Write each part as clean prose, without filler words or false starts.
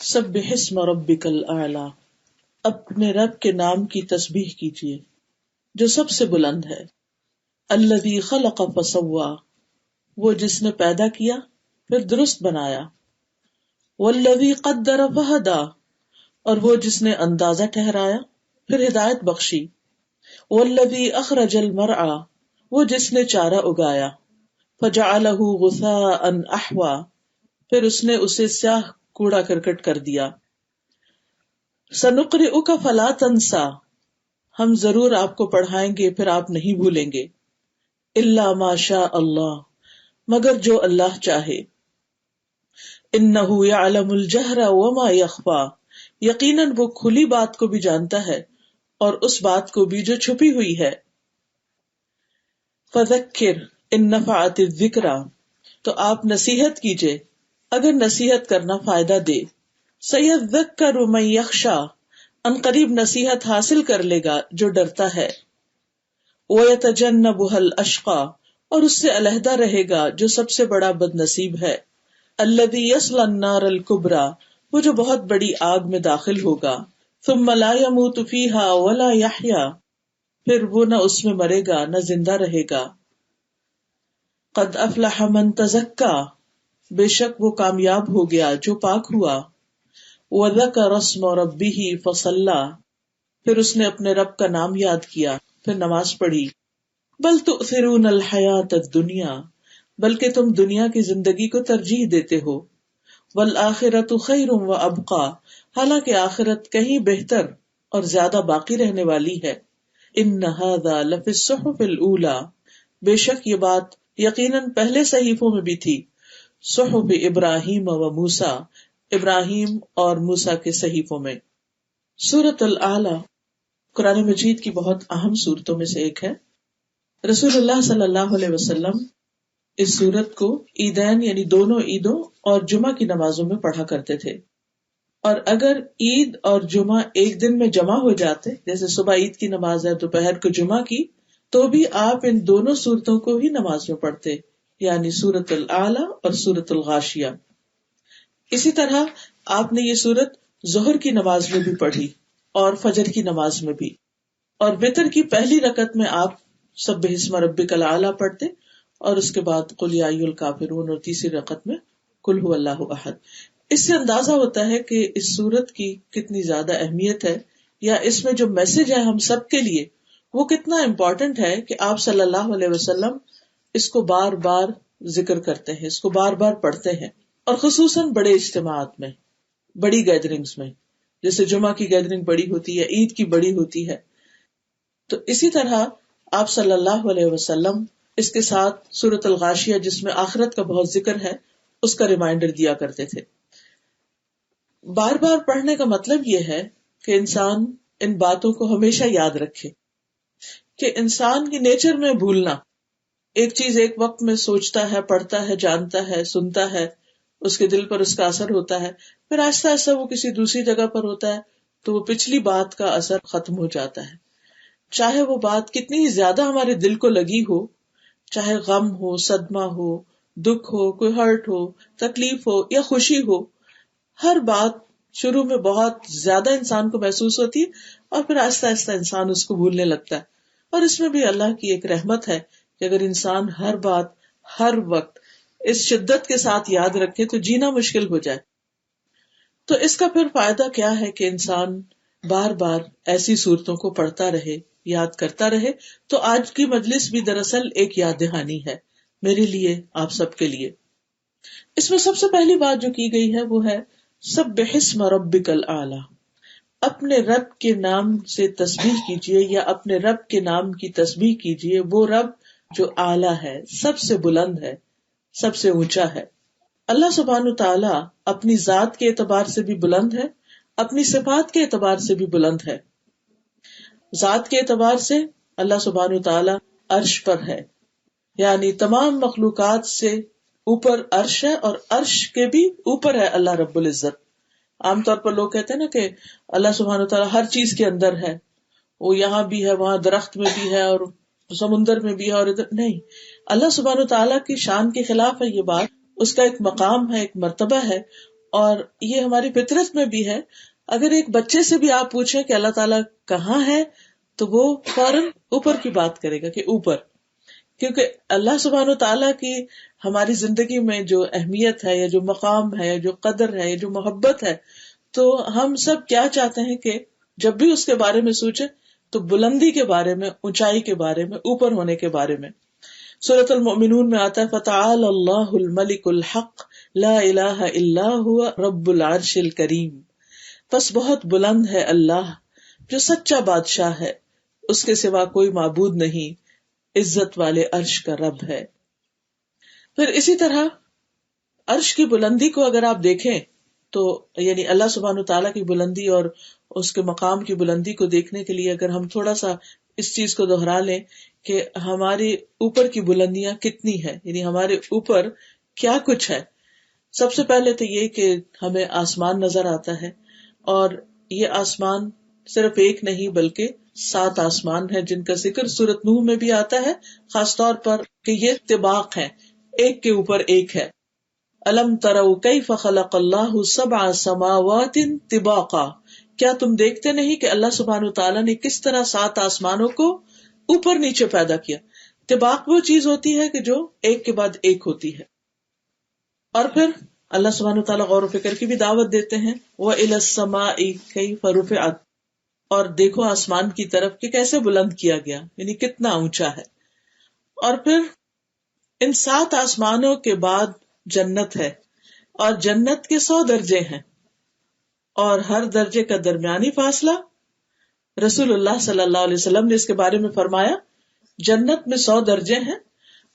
سبح اسم ربک الاعلی، اپنے رب کے نام کی تسبیح کیجیے جو سب سے بلند ہے۔ الذی خلق فسوی، وہ جس نے پیدا کیا پھر درست بنایا۔ والذی قدر فہدی، اور وہ جس نے اندازہ ٹھہرایا پھر ہدایت بخشی۔ والذی اخرج المرعی، وہ جس نے چارہ اگایا۔ فجعلہ غثاء احوی، پھر اس نے اسے سیاہ کوڑا کرکٹ کر دیا۔ سنقرئک فلا تنسیٰ، ہم ضرور آپ کو پڑھائیں گے پھر آپ نہیں بھولیں گے۔ الا ما شاء اللہ، مگر جو اللہ چاہے۔ انہ یعلم الجہر وما یخفی، یقیناً وہ کھلی بات کو بھی جانتا ہے اور اس بات کو بھی جو چھپی ہوئی ہے۔ فذکر ان نفعت الذکریٰ، تو آپ نصیحت کیجئے اگر نصیحت کرنا فائدہ دے۔ سیذکر من یخشی، ان قریب نصیحت حاصل کر لے گا جو ڈرتا ہے۔ ویتجنبها الاشقی، اور اس سے علیحدہ رہے گا جو سب سے بڑا بد نصیب ہے۔ الذی یصلی النار الکبریٰ، وہ جو بہت بڑی آگ میں داخل ہوگا۔ ثم لا یموت فیہا ولا یحییٰ، پھر وہ نہ اس میں مرے گا نہ زندہ رہے گا۔ قد افلح من تزکی، بے شک وہ کامیاب ہو گیا جو پاک ہوا۔ وذکر اسم ربہ فصلی، پھر اس نے اپنے رب کا نام یاد کیا پھر نماز پڑھی۔ بل تؤثرون الحیاۃ الدنیا، بلکہ تم دنیا کی زندگی کو ترجیح دیتے ہو۔ والآخرۃ خیر وابقی، حالانکہ آخرت کہیں بہتر اور زیادہ باقی رہنے والی ہے۔ ان ھذا لفی الصحف الاولی، بے شک یہ بات یقیناً پہلے صحیفوں میں بھی تھی۔ صحف ابراہیم و موسیٰ، ابراہیم اور موسیٰ کے صحیفوں میں۔ سورۃ الاعلی قرآن مجید کی بہت اہم سورتوں میں سے ایک ہے۔ رسول اللہ صلی اللہ علیہ وسلم اس سورت کو عیدین یعنی دونوں عیدوں اور جمعہ کی نمازوں میں پڑھا کرتے تھے، اور اگر عید اور جمعہ ایک دن میں جمع ہو جاتے، جیسے صبح عید کی نماز ہے دوپہر کو جمعہ کی، تو بھی آپ ان دونوں سورتوں کو ہی نماز میں پڑھتے، یعنی سورۃ الاعلی اور سورۃ الغاشیہ۔ اسی طرح آپ نے یہ سورت ظہر کی نماز میں بھی پڑھی اور فجر کی نماز میں بھی، اور وتر کی پہلی رکعت میں آپ سبح اسم ربک الاعلی پڑھتے اور اس کے بعد قل یا ایھا الکافرون، اور تیسری رکعت میں قل ھو اللہ احد۔ اس سے اندازہ ہوتا ہے کہ اس سورت کی کتنی زیادہ اہمیت ہے، یا اس میں جو میسج ہے ہم سب کے لیے وہ کتنا امپورٹنٹ ہے کہ آپ صلی اللہ علیہ وسلم اس کو بار بار ذکر کرتے ہیں، اس کو بار بار پڑھتے ہیں، اور خصوصاً بڑے اجتماعات میں، بڑی گیدرنگز میں، جیسے جمعہ کی گیدرنگ بڑی ہوتی ہے، عید کی بڑی ہوتی ہے۔ تو اسی طرح آپ صلی اللہ علیہ وسلم اس کے ساتھ سورۃ الغاشیہ جس میں آخرت کا بہت ذکر ہے اس کا ریمائنڈر دیا کرتے تھے۔ بار بار پڑھنے کا مطلب یہ ہے کہ انسان ان باتوں کو ہمیشہ یاد رکھے، کہ انسان کی نیچر میں بھولنا، ایک چیز ایک وقت میں سوچتا ہے، پڑھتا ہے، جانتا ہے، سنتا ہے، اس کے دل پر اس کا اثر ہوتا ہے، پھر آہستہ آہستہ وہ کسی دوسری جگہ پر ہوتا ہے تو وہ پچھلی بات کا اثر ختم ہو جاتا ہے، چاہے وہ بات کتنی ہی زیادہ ہمارے دل کو لگی ہو، چاہے غم ہو، صدمہ ہو، دکھ ہو، کوئی ہرٹ ہو، تکلیف ہو یا خوشی ہو، ہر بات شروع میں بہت زیادہ انسان کو محسوس ہوتی ہے اور پھر آہستہ آہستہ انسان اس کو بھولنے لگتا ہے۔ اور اس میں بھی اللہ کی ایک رحمت ہے کہ اگر انسان ہر بات ہر وقت اس شدت کے ساتھ یاد رکھے تو جینا مشکل ہو جائے۔ تو اس کا پھر فائدہ کیا ہے کہ انسان بار بار ایسی صورتوں کو پڑھتا رہے، یاد کرتا رہے۔ تو آج کی مجلس بھی دراصل ایک یاد دہانی ہے میرے لیے، آپ سب کے لیے۔ اس میں سب سے پہلی بات جو کی گئی ہے وہ ہے سبح اسم ربک الاعلی، اپنے رب کے نام سے تسبیح کیجیے یا اپنے رب کے نام کی تسبیح کیجیے، وہ رب جو اعلیٰ ہے، سب سے بلند ہے، سب سے اونچا ہے۔ اللہ سبحانہ تعالیٰ اپنی ذات کے اعتبار سے بھی بلند ہے، اپنی صفات کے اعتبار سے بھی بلند ہے۔ ذات کے اعتبار سے اللہ سبحانہ تعالیٰ عرش پر ہے، یعنی تمام مخلوقات سے اوپر عرش ہے، اور عرش کے بھی اوپر ہے اللہ رب العزت۔ عام طور پر لوگ کہتے ہیں نا کہ اللہ سبحانہ تعالیٰ ہر چیز کے اندر ہے، وہ یہاں بھی ہے، وہاں درخت میں بھی ہے، اور سمندر میں بھی ہے، اور ادھر نہیں۔ اللہ سبحانہ تعالیٰ کی شان کے خلاف ہے یہ بات، اس کا ایک مقام ہے، ایک مرتبہ ہے، اور یہ ہماری فطرت میں بھی ہے. اگر ایک بچے سے بھی آپ پوچھیں کہ اللہ تعالیٰ کہاں ہے تو وہ فوراً اوپر کی بات کرے گا کہ اوپر. کیونکہ اللہ سبحانہ و تعالیٰ کی ہماری زندگی میں جو اہمیت ہے یا جو مقام ہے یا جو قدر ہے یا جو محبت ہے، تو ہم سب کیا چاہتے ہیں کہ جب بھی اس کے بارے میں سوچیں تو بلندی کے بارے میں، اونچائی کے بارے میں، اوپر ہونے کے بارے میں. سورۃ المؤمنون میں آتا ہے فَتَعَالَى اللَّهُ الْمَلِكُ الْحَقُّ لَا إِلَٰهَ إِلَّا هُوَ رَبُّ الْعَرْشِ الْكَرِيمِ. بس بہت بلند ہے اللہ جو سچا بادشاہ ہے، اس کے سوا کوئی معبود نہیں، عزت والے عرش کا رب ہے. پھر اسی طرح عرش کی بلندی کو اگر آپ دیکھیں تو یعنی اللہ سبحانہ تعالیٰ کی بلندی اور اس کے مقام کی بلندی کو دیکھنے کے لیے اگر ہم تھوڑا سا اس چیز کو دوہرا لیں کہ ہمارے اوپر کی بلندیاں کتنی ہیں، یعنی ہمارے اوپر کیا کچھ ہے. سب سے پہلے تو یہ کہ ہمیں آسمان نظر آتا ہے، اور یہ آسمان صرف ایک نہیں بلکہ 7 آسمان ہیں جن کا ذکر سورۃ نوح میں بھی آتا ہے، خاص طور پر کہ یہ طباق ہیں، ایک کے اوپر ایک ہے. الم تروا کیف خلق اللہ 7 سماوات طباقا. کیا تم دیکھتے نہیں کہ اللہ سبحانہ تعالیٰ نے کس طرح 7 آسمانوں کو اوپر نیچے پیدا کیا. طباق وہ چیز ہوتی ہے کہ جو ایک کے بعد ایک ہوتی ہے. اور پھر اللہ سبحانہ تعالیٰ غور و فکر کی بھی دعوت دیتے ہیں وَإِلَى السَّمَاءِ كَيْفَ رُفِعَتْ. اور دیکھو آسمان کی طرف کہ کیسے بلند کیا گیا، یعنی کتنا اونچا ہے. اور پھر ان 7 آسمانوں کے بعد جنت ہے، اور جنت کے 100 درجے ہیں، اور ہر درجے کا درمیانی فاصلہ رسول اللہ صلی اللہ علیہ وسلم نے اس کے بارے میں فرمایا جنت میں 100 درجے ہیں،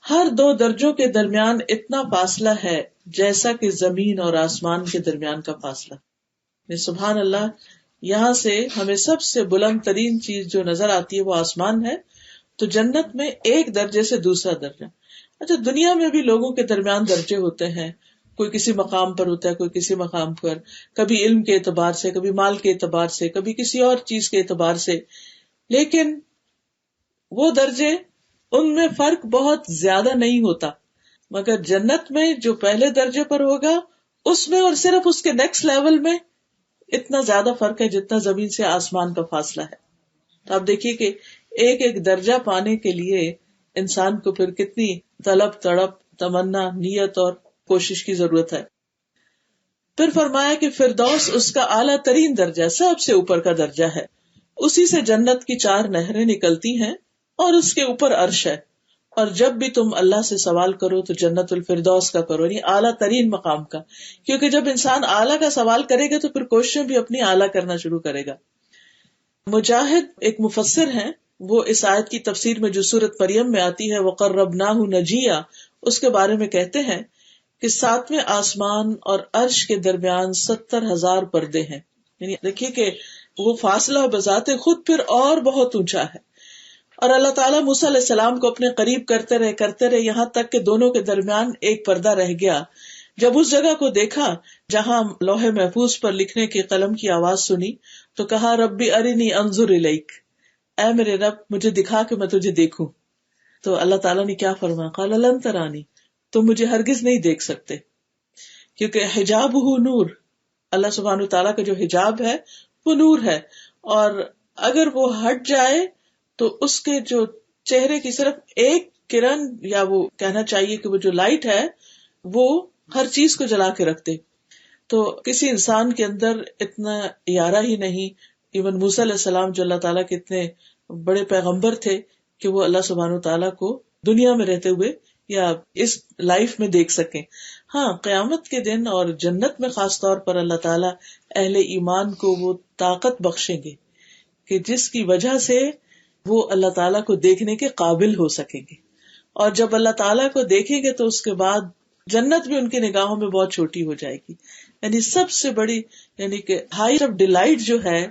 ہر 2 درجوں کے درمیان اتنا فاصلہ ہے جیسا کہ زمین اور آسمان کے درمیان کا فاصلہ. سبحان اللہ. یہاں سے ہمیں سب سے بلند ترین چیز جو نظر آتی ہے وہ آسمان ہے. تو جنت میں ایک درجے سے دوسرا درجہ. اچھا، دنیا میں بھی لوگوں کے درمیان درجے ہوتے ہیں، کوئی کسی مقام پر ہوتا ہے، کوئی کسی مقام پر، کبھی علم کے اعتبار سے، کبھی مال کے اعتبار سے، کبھی کسی اور چیز کے اعتبار سے. لیکن وہ درجے، ان میں فرق بہت زیادہ نہیں ہوتا. مگر جنت میں جو پہلے درجے پر ہوگا اس میں اور صرف اس کے نیکسٹ لیول میں اتنا زیادہ فرق ہے جتنا زمین سے آسمان کا فاصلہ ہے. تو آپ دیکھیے کہ ایک ایک درجہ پانے کے لیے انسان کو پھر کتنی طلب، تڑپ، تمنا، نیت اور کوشش کی ضرورت ہے. پھر فرمایا کہ فردوس اس کا اعلیٰ ترین درجہ، سب سے اوپر کا درجہ ہے. اسی سے جنت کی 4 نہریں نکلتی ہیں اور اس کے اوپر عرش ہے. اور جب بھی تم اللہ سے سوال کرو تو جنت الفردوس کا کرو، یعنی اعلیٰ ترین مقام کا. کیونکہ جب انسان اعلیٰ کا سوال کرے گا تو پھر کوششیں بھی اپنی اعلیٰ کرنا شروع کرے گا. مجاہد ایک مفسر ہیں، وہ اس آیت کی تفسیر میں جو سورۃ مریم میں آتی ہے وَقَرَّبْنَاهُ نَجِيًّا، اس کے بارے میں کہتے ہیں کہ 7ویں آسمان اور عرش کے درمیان 70,000 پردے ہیں. یعنی دیکھیے کہ وہ فاصلہ بذات خود پھر اور بہت اونچا ہے. اور اللہ تعالیٰ موسیٰ علیہ السلام کو اپنے قریب کرتے رہے یہاں تک کہ دونوں کے درمیان ایک پردہ رہ گیا. جب اس جگہ کو دیکھا جہاں لوح محفوظ پر لکھنے کی قلم کی آواز سنی تو کہا ربی ارنی انظر الیک، اے میرے رب مجھے دکھا کہ میں تجھے دیکھوں. تو اللہ تعالیٰ نے کیا فرمایا، قال لن ترانی، تم مجھے ہرگز نہیں دیکھ سکتے. کیونکہ حجابہ نور، اللہ سبحانہ تعالیٰ کا جو حجاب ہے وہ نور ہے، اور اگر وہ ہٹ جائے تو اس کے جو چہرے کی صرف ایک کرن، یا وہ کہنا چاہیے کہ وہ جو لائٹ ہے وہ ہر چیز کو جلا کے رکھتے. تو کسی انسان کے اندر اتنا یارہ ہی نہیں. ایون موسیٰ علیہ السلام جو اللہ تعالیٰ کے اتنے بڑے پیغمبر تھے کہ وہ اللہ سبحانہ تعالیٰ کو دنیا میں رہتے ہوئے یا اس لائف میں دیکھ سکیں. ہاں، قیامت کے دن اور جنت میں خاص طور پر اللہ تعالیٰ اہل ایمان کو وہ طاقت بخشیں گے کہ جس کی وجہ سے وہ اللہ تعالیٰ کو دیکھنے کے قابل ہو سکیں گے. اور جب اللہ تعالیٰ کو دیکھیں گے تو اس کے بعد جنت بھی ان کی نگاہوں میں بہت چھوٹی ہو جائے گی. یعنی سب سے بڑی، یعنی کہ ہائٹ آف ڈیلائٹ جو ہے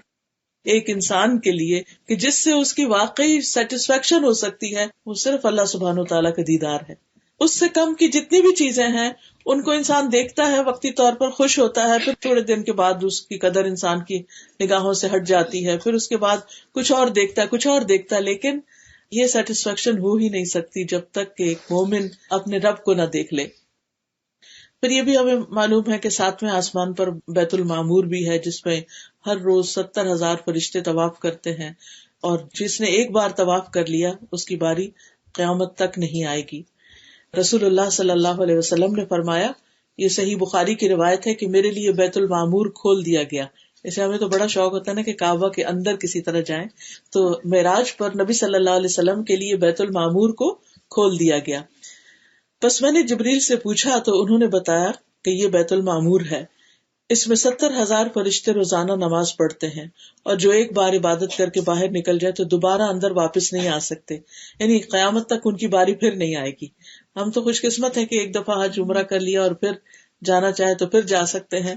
ایک انسان کے لیے کہ جس سے اس کی واقعی سیٹسفیکشن ہو سکتی ہے، وہ صرف اللہ سبحانہ تعالیٰ کا دیدار ہے. اس سے کم کی جتنی بھی چیزیں ہیں ان کو انسان دیکھتا ہے، وقتی طور پر خوش ہوتا ہے، پھر تھوڑے دن کے بعد اس کی قدر انسان کی نگاہوں سے ہٹ جاتی ہے، پھر اس کے بعد کچھ اور دیکھتا ہے، کچھ اور دیکھتا ہے. لیکن یہ سیٹسفیکشن ہو ہی نہیں سکتی جب تک کہ ایک مومن اپنے رب کو نہ دیکھ لے. پھر یہ بھی ہمیں معلوم ہے کہ 7ویں آسمان پر بیت المعمور بھی ہے، جس میں ہر روز 70,000 فرشتے طواف کرتے ہیں، اور جس نے ایک بار طواف کر لیا اس کی باری قیامت تک نہیں آئے گی۔ رسول اللہ صلی اللہ علیہ وسلم نے فرمایا، یہ صحیح بخاری کی روایت ہے کہ میرے لیے بیت المعمور کھول دیا گیا۔ اسے ہمیں تو بڑا شوق ہوتا ہے نا کہ کعبہ کے اندر کسی طرح جائیں، تو معراج پر نبی صلی اللہ علیہ وسلم کے لیے بیت المعمور کو کھول دیا گیا۔ بس میں نے جبریل سے پوچھا تو انہوں نے بتایا کہ یہ بیت المعمور ہے، اس میں 70,000 فرشتے روزانہ نماز پڑھتے ہیں، اور جو ایک بار عبادت کر کے باہر نکل جائے تو دوبارہ اندر واپس نہیں آ سکتے، یعنی قیامت تک ان کی باری پھر نہیں آئے گی۔ ہم تو خوش قسمت ہیں کہ ایک دفعہ حج عمرہ کر لیا اور پھر جانا چاہے تو پھر جا سکتے ہیں،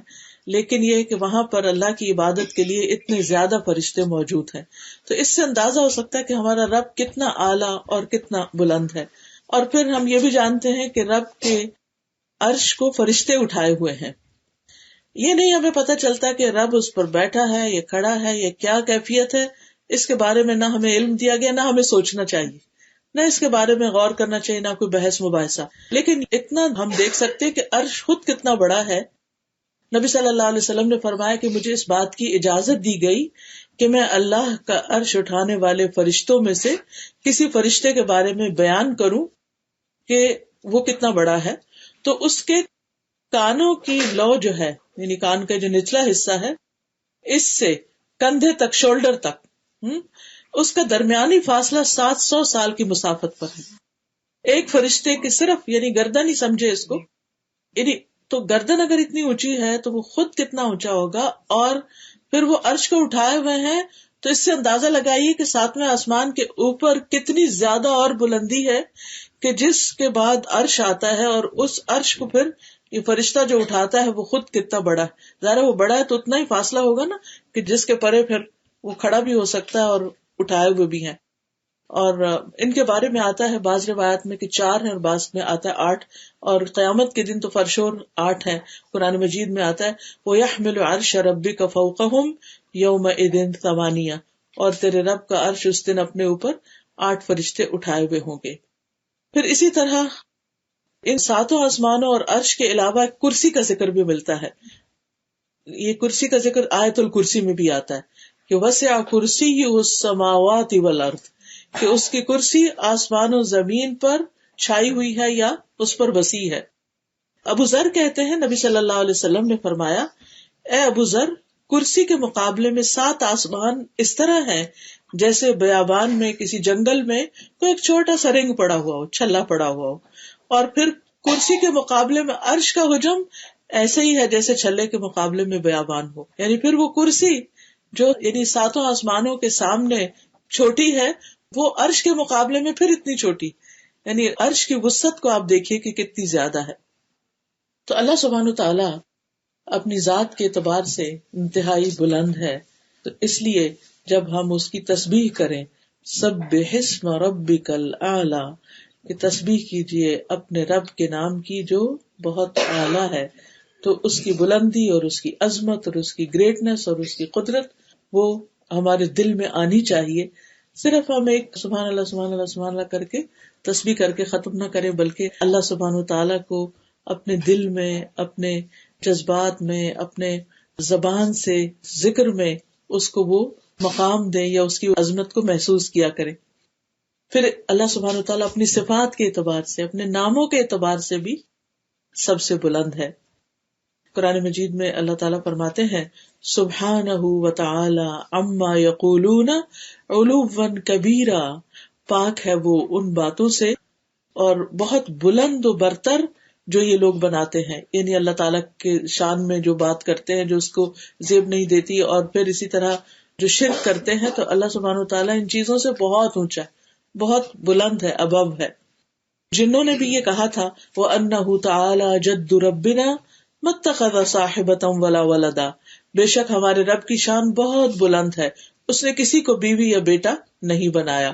لیکن یہ کہ وہاں پر اللہ کی عبادت کے لیے اتنے زیادہ فرشتے موجود ہیں۔ تو اس سے اندازہ ہو سکتا ہے کہ ہمارا رب کتنا اعلیٰ اور کتنا بلند ہے۔ اور پھر ہم یہ بھی جانتے ہیں کہ رب کے عرش کو فرشتے اٹھائے ہوئے ہیں۔ یہ نہیں ہمیں پتہ چلتا کہ رب اس پر بیٹھا ہے یا کھڑا ہے یا کیا کیفیت ہے، اس کے بارے میں نہ ہمیں علم دیا گیا، نہ ہمیں سوچنا چاہیے، نہ اس کے بارے میں غور کرنا چاہیے، نہ کوئی بحث مباحثہ۔ لیکن اتنا ہم دیکھ سکتے کہ عرش خود کتنا بڑا ہے۔ نبی صلی اللہ علیہ وسلم نے فرمایا کہ مجھے اس بات کی اجازت دی گئی کہ میں اللہ کا عرش اٹھانے والے فرشتوں میں سے کسی فرشتے کے بارے میں بیان کروں کہ وہ کتنا بڑا ہے، تو اس کے کانوں کی لو جو ہے، یعنی کان کا جو نچلا حصہ ہے، اس سے کندھے تک، شولڈر تک، اس کا درمیانی فاصلہ 700 سال کی مسافت پر ہے۔ ایک فرشتے کی صرف یعنی گردن ہی سمجھے اس کو، یعنی تو گردن اگر اتنی اونچی ہے تو وہ خود کتنا اونچا ہوگا، اور پھر وہ عرش کو اٹھائے ہوئے ہیں، تو اس سے اندازہ لگائیے کہ 7ویں آسمان کے اوپر کتنی زیادہ اور بلندی ہے کہ جس کے بعد عرش آتا ہے، اور اس عرش کو پھر یہ فرشتہ جو اٹھاتا ہے وہ خود کتنا بڑا ہے۔ ظاہر وہ بڑا ہے تو اتنا ہی فاصلہ ہوگا نا کہ جس کے پرے پھر وہ کھڑا بھی ہو سکتا ہے اور اٹھائے ہوئے بھی ہیں۔ اور ان کے بارے میں آتا ہے بعض روایات میں کہ 4 ہیں اور بعض میں آتا ہے 8، اور قیامت کے دن تو فرشور 8 ہیں۔ قرآن مجید میں آتا ہے وَيَحْمِلُ عَرْشَ رَبِّكَ فَوْقَهُمْ يَوْمَئِذٍ ثَمَانِيَةٌ، اور تیرے رب کا عرش اس دن اپنے اوپر 8 فرشتے اٹھائے ہوئے ہوں گے۔ پھر اسی طرح ان 7 آسمانوں اور عرش کے علاوہ کرسی کا ذکر بھی ملتا ہے۔ یہ کرسی کا ذکر آیت الکرسی میں بھی آتا ہے کہ وسع کرسیہ السماوات والارض، کہ اس کی کرسی آسمان و زمین پر چھائی ہوئی ہے یا اس پر وسیع ہے۔ ابو ذر کہتے ہیں نبی صلی اللہ علیہ وسلم نے فرمایا، اے ابو ذر، کرسی کے مقابلے میں 7 آسمان اس طرح ہیں جیسے بیابان میں کسی جنگل میں کوئی ایک چھوٹا سا رنگ پڑا ہوا ہو، چھلا پڑا ہوا ہو، اور پھر کرسی کے مقابلے میں عرش کا حجم ایسے ہی ہے جیسے چھلے کے مقابلے میں بیابان ہو۔ یعنی پھر وہ کرسی جو یعنی 7 آسمانوں کے سامنے چھوٹی ہے، وہ عرش کے مقابلے میں پھر اتنی چھوٹی، یعنی عرش کی وسعت کو آپ دیکھیے کہ کتنی زیادہ ہے۔ تو اللہ سبحانہ تعالیٰ اپنی ذات کے اعتبار سے انتہائی بلند ہے، تو اس لیے جب ہم اس کی تسبیح کریں، سبح اسم ربک الاعلی، کہ تسبیح کیجئے اپنے رب کے نام کی جو بہت اعلیٰ ہے، تو اس کی بلندی اور اس کی عظمت اور اس کی گریٹنس اور اس کی قدرت وہ ہمارے دل میں آنی چاہیے۔ صرف ہم ایک سبحان اللہ سبحان اللہ سبحان اللہ کر کے تسبیح کر کے ختم نہ کریں، بلکہ اللہ سبحانہ تعالیٰ کو اپنے دل میں، اپنے جذبات میں، اپنے زبان سے ذکر میں اس کو وہ مقام دیں یا اس کی عظمت کو محسوس کیا کریں۔ پھر اللہ سبحانہ تعالیٰ اپنی صفات کے اعتبار سے، اپنے ناموں کے اعتبار سے بھی سب سے بلند ہے۔ قرآن مجید میں اللہ تعالیٰ فرماتے ہیں سبحانہ وتعالی عما یقولون علوا کبیرا، پاک ہے وہ ان باتوں سے اور بہت بلند و برتر جو یہ لوگ بناتے ہیں، یعنی اللہ تعالیٰ کے شان میں جو بات کرتے ہیں جو اس کو زیب نہیں دیتی، اور پھر اسی طرح جو شرک کرتے ہیں، تو اللہ سبحانہ وتعالیٰ ان چیزوں سے بہت اونچا ہے، بہت بلند ہے، ابو ہے۔ جنہوں نے بھی یہ کہا تھا وَأَنَّهُ تَعَالَى جَدُّ رَبِّنَا مَا اتَّخَذَ صَاحِبَةً وَلَا وَلَدًا، بے شک ہمارے رب کی شان بہت بلند ہے، اس نے کسی کو بیوی یا بیٹا نہیں بنایا،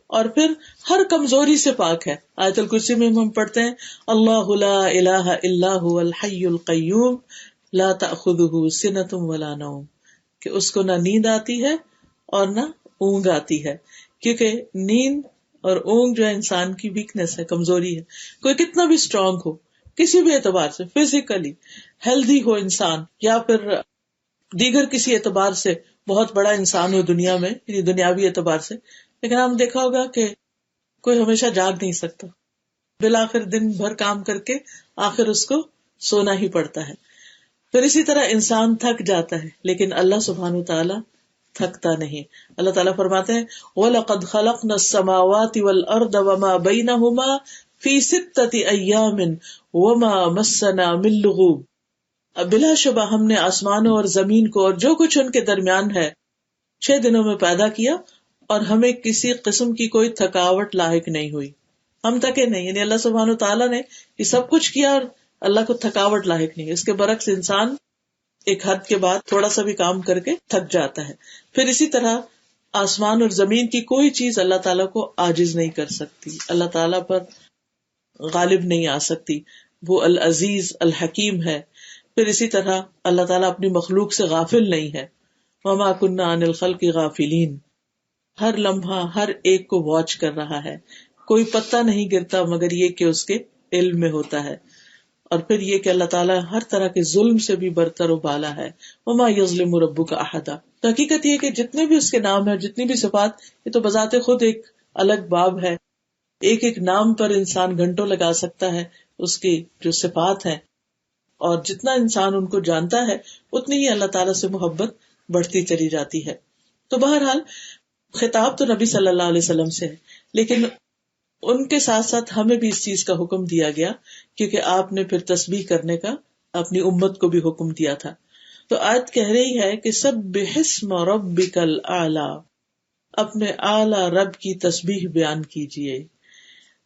اور پھر ہر کمزوری سے پاک ہے۔ آیت الکرسی میں ہم پڑھتے ہیں اللہ لا الہ الا هو الحی القیوم لا تأخذہ سنۃ ولا نوم، کہ اس کو نہ نیند آتی ہے اور نہ اونگ آتی ہے، کیونکہ نیند اور اونگ جو ہے انسان کی ویکنس ہے، کمزوری ہے۔ کوئی کتنا بھی اسٹرانگ ہو، کسی بھی اعتبار سے، فزیکلی ہیلدی ہو انسان یا پھر دیگر کسی اعتبار سے بہت بڑا انسان ہو دنیا میں، یعنی دنیاوی اعتبار سے، لیکن ہم دیکھا ہوگا کہ کوئی ہمیشہ جاگ نہیں سکتا، بالآخر دن بھر کام کر کے آخر اس کو سونا ہی پڑتا ہے. پھر اسی طرح انسان تھک جاتا ہے، لیکن اللہ سبحانہ تعالیٰ تھکتا نہیں. اللہ تعالیٰ فرماتے ہیں وَلَقَدْ خَلَقْنَا السَّمَاوَاتِ وَالْأَرْضَ وَمَا بَيْنَهُمَا فِي سِتَّةِ أَيَّامٍ وَمَا مَسَّنَا مِن لُغُوبٍ. اب بلا شبہ ہم نے آسمانوں اور زمین کو اور جو کچھ ان کے درمیان ہے 6 دنوں میں پیدا کیا، اور ہمیں کسی قسم کی کوئی تھکاوٹ لاحق نہیں ہوئی. ہم تھکے نہیں، یعنی اللہ سبحانہ تعالیٰ نے یہ سب کچھ کیا اور اللہ کو تھکاوٹ لاحق نہیں. اس کے برعکس انسان ایک حد کے بعد تھوڑا سا بھی کام کر کے تھک جاتا ہے. پھر اسی طرح آسمان اور زمین کی کوئی چیز اللہ تعالیٰ کو عاجز نہیں کر سکتی، اللہ تعالیٰ پر غالب نہیں آ سکتی. وہ العزیز الحکیم ہے. پھر اسی طرح اللہ تعالیٰ اپنی مخلوق سے غافل نہیں ہے. وما كنا عن الخلق غافلین، ہر لمحہ ہر ایک کو واچ کر رہا ہے. کوئی پتا نہیں گرتا مگر یہ کہ اس کے علم میں ہوتا ہے. اور پھر یہ کہ اللہ تعالیٰ ہر طرح کے ظلم سے بھی برتر و بالا ہے. وما یظلم ربک احدا. تو حقیقت یہ کہ جتنے بھی اس کے نام ہیں، جتنی بھی صفات، یہ تو بذات خود ایک الگ باب ہے. ایک ایک نام پر انسان گھنٹوں لگا سکتا ہے، اس کی جو صفات ہیں، اور جتنا انسان ان کو جانتا ہے اتنی ہی اللہ تعالیٰ سے محبت بڑھتی چلی جاتی ہے. تو بہرحال خطاب تو نبی صلی اللہ علیہ وسلم سے ہے، لیکن ان کے ساتھ ساتھ ہمیں بھی اس چیز کا حکم دیا گیا، کیونکہ آپ نے پھر تسبیح کرنے کا اپنی امت کو بھی حکم دیا تھا. تو آیت کہہ رہی ہے کہ سبح اسم ربک الاعلی، اپنے اعلی رب کی تسبیح بیان کیجئے.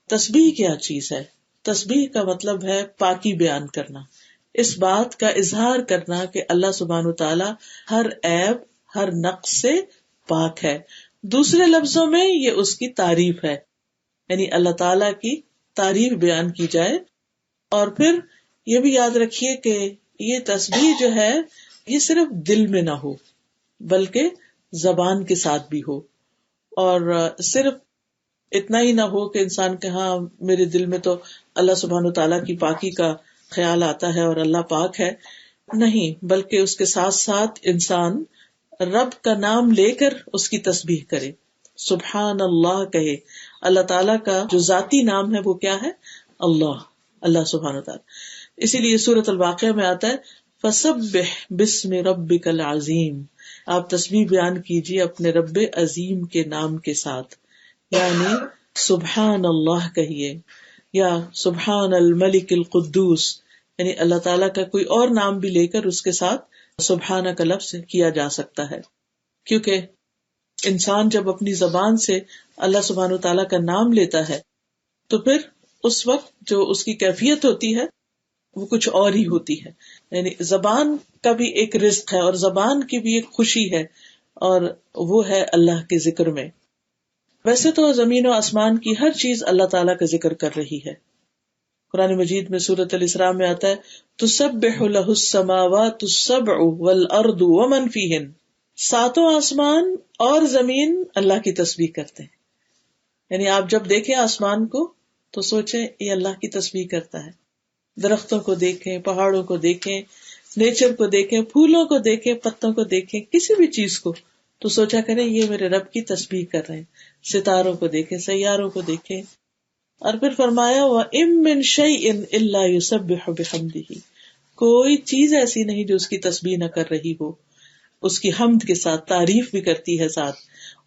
تسبیح کیا چیز ہے؟ تسبیح کا مطلب ہے پاکی بیان کرنا، اس بات کا اظہار کرنا کہ اللہ سبحانہ وتعالی ہر عیب ہر نقص سے پاک ہے. دوسرے لفظوں میں یہ اس کی تعریف ہے، یعنی اللہ تعالیٰ کی تعریف بیان کی جائے. اور پھر یہ بھی یاد رکھیے کہ یہ تسبیح جو ہے یہ صرف دل میں نہ ہو بلکہ زبان کے ساتھ بھی ہو. اور صرف اتنا ہی نہ ہو کہ انسان کہ ہاں میرے دل میں تو اللہ سبحانہ تعالیٰ کی پاکی کا خیال آتا ہے اور اللہ پاک ہے، نہیں، بلکہ اس کے ساتھ ساتھ انسان رب کا نام لے کر اس کی تسبیح کرے، سبحان اللہ کہے. اللہ تعالیٰ کا جو ذاتی نام ہے وہ کیا ہے؟ اللہ، اللہ سبحانہ تعالیٰ. اسی لیے سورۃ الواقعہ میں آتا ہے فسبح بسم ربک العظیم، آپ تسبیح بیان کیجیے اپنے رب عظیم کے نام کے ساتھ، یعنی سبحان اللہ کہیے یا سبحان الملک القدوس، یعنی اللہ تعالیٰ کا کوئی اور نام بھی لے کر اس کے ساتھ سبحانہ کا لفظ کیا جا سکتا ہے. کیونکہ انسان جب اپنی زبان سے اللہ سبحانہ تعالیٰ کا نام لیتا ہے تو پھر اس وقت جو اس کی کیفیت ہوتی ہے وہ کچھ اور ہی ہوتی ہے. یعنی زبان کا بھی ایک رزق ہے اور زبان کی بھی ایک خوشی ہے، اور وہ ہے اللہ کے ذکر میں. ویسے تو زمین و آسمان کی ہر چیز اللہ تعالیٰ کا ذکر کر رہی ہے. قرآن مجید میں سورۃ الاسراء میں آتا ہے تسبح لہ السماوات السبع والارض ومن فیہن، ساتوں آسمان اور زمین اللہ کی تسبیح کرتے ہیں. یعنی آپ جب دیکھیں آسمان کو تو سوچیں یہ اللہ کی تسبیح کرتا ہے. درختوں کو دیکھیں، پہاڑوں کو دیکھیں، نیچر کو دیکھیں، پھولوں کو دیکھیں، پتوں کو دیکھیں، کسی بھی چیز کو تو سوچا کریں یہ میرے رب کی تسبیح کر رہے ہیں. ستاروں کو دیکھیں، سیاروں کو دیکھیں. اور پھر فرمایا وَإِن مِّن شَيْءٍ إِلَّا يُسَبِّحُ بِحَمْدِهِ، کوئی چیز ایسی نہیں جو اس کی تسبیح نہ کر رہی ہو، اس کی حمد کے ساتھ تعریف بھی کرتی ہے ساتھ.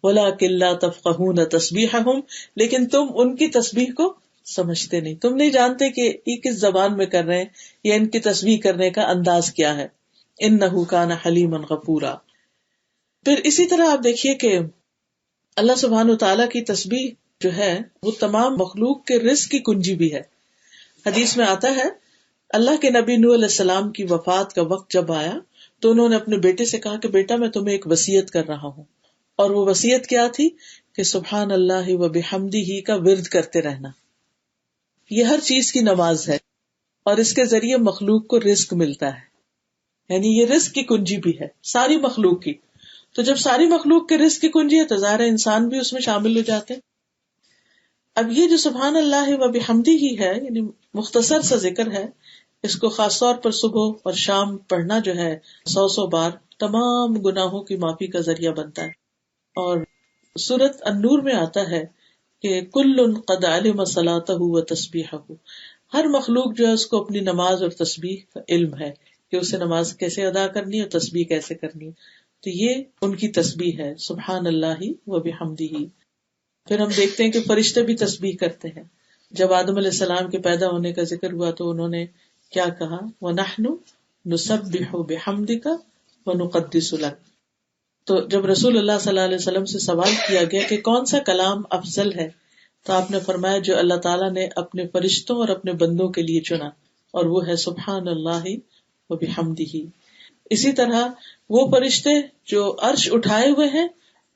وَلَٰكِن لَّا تَفْقَهُونَ تَسْبِيحَهُمْ، لیکن تم ان کی تسبیح کو سمجھتے نہیں، تم نہیں جانتے کہ یہ کس زبان میں کر رہے ہیں یا ان کی تسبیح کرنے کا انداز کیا ہے. إِنَّهُ كَانَ حَلِيمًا غَفُورًا. پھر اسی طرح آپ دیکھیے کہ اللہ سبحانہ تعالیٰ کی تسبیح جو ہے وہ تمام مخلوق کے رزق کی کنجی بھی ہے. حدیث میں آتا ہے اللہ کے نبی نوح علیہ السلام کی وفات کا وقت جب آیا تو انہوں نے اپنے بیٹے سے کہا کہ بیٹا میں تمہیں ایک وصیت کر رہا ہوں. اور وہ وصیت کیا تھی کہ سبحان اللہ و بحمدہ کا ورد کرتے رہنا. یہ ہر چیز کی نماز ہے اور اس کے ذریعے مخلوق کو رزق ملتا ہے، یعنی یہ رزق کی کنجی بھی ہے ساری مخلوق کی. تو جب ساری مخلوق کے رزق کی کنجی ہے تو ظاہر انسان بھی اس میں شامل ہو جاتے ہیں. اب یہ جو سبحان اللہ و بحمدہ ہی ہے، یعنی مختصر سا ذکر ہے، اس کو خاص طور پر صبح اور شام پڑھنا جو ہے 100 بار تمام گناہوں کی معافی کا ذریعہ بنتا ہے. اور سورۃ النور میں آتا ہے کہ کل قد علم صلاتہ و تسبیحہ، ہر مخلوق جو ہے اس کو اپنی نماز اور تسبیح کا علم ہے کہ اسے نماز کیسے ادا کرنی ہے اور تسبیح کیسے کرنی ہے. تو یہ ان کی تسبیح ہے سبحان اللہ و بحمدہ. پھر ہم دیکھتے ہیں کہ فرشتے بھی تسبیح کرتے ہیں. جب آدم علیہ السلام کے پیدا ہونے کا ذکر ہوا تو انہوں نے کیا کہا، وَنَحْنُ نُسَبِّحُ بِحَمْدِكَ وَنُقَدِّسُ لَكَ. تو جب رسول اللہ صلی اللہ علیہ وسلم سے سوال کیا گیا کہ کون سا کلام افضل ہے، تو آپ نے فرمایا جو اللہ تعالیٰ نے اپنے فرشتوں اور اپنے بندوں کے لیے چنا، اور وہ ہے سبحان اللہ و بحمدہ. اسی طرح وہ فرشتے جو عرش اٹھائے ہوئے ہیں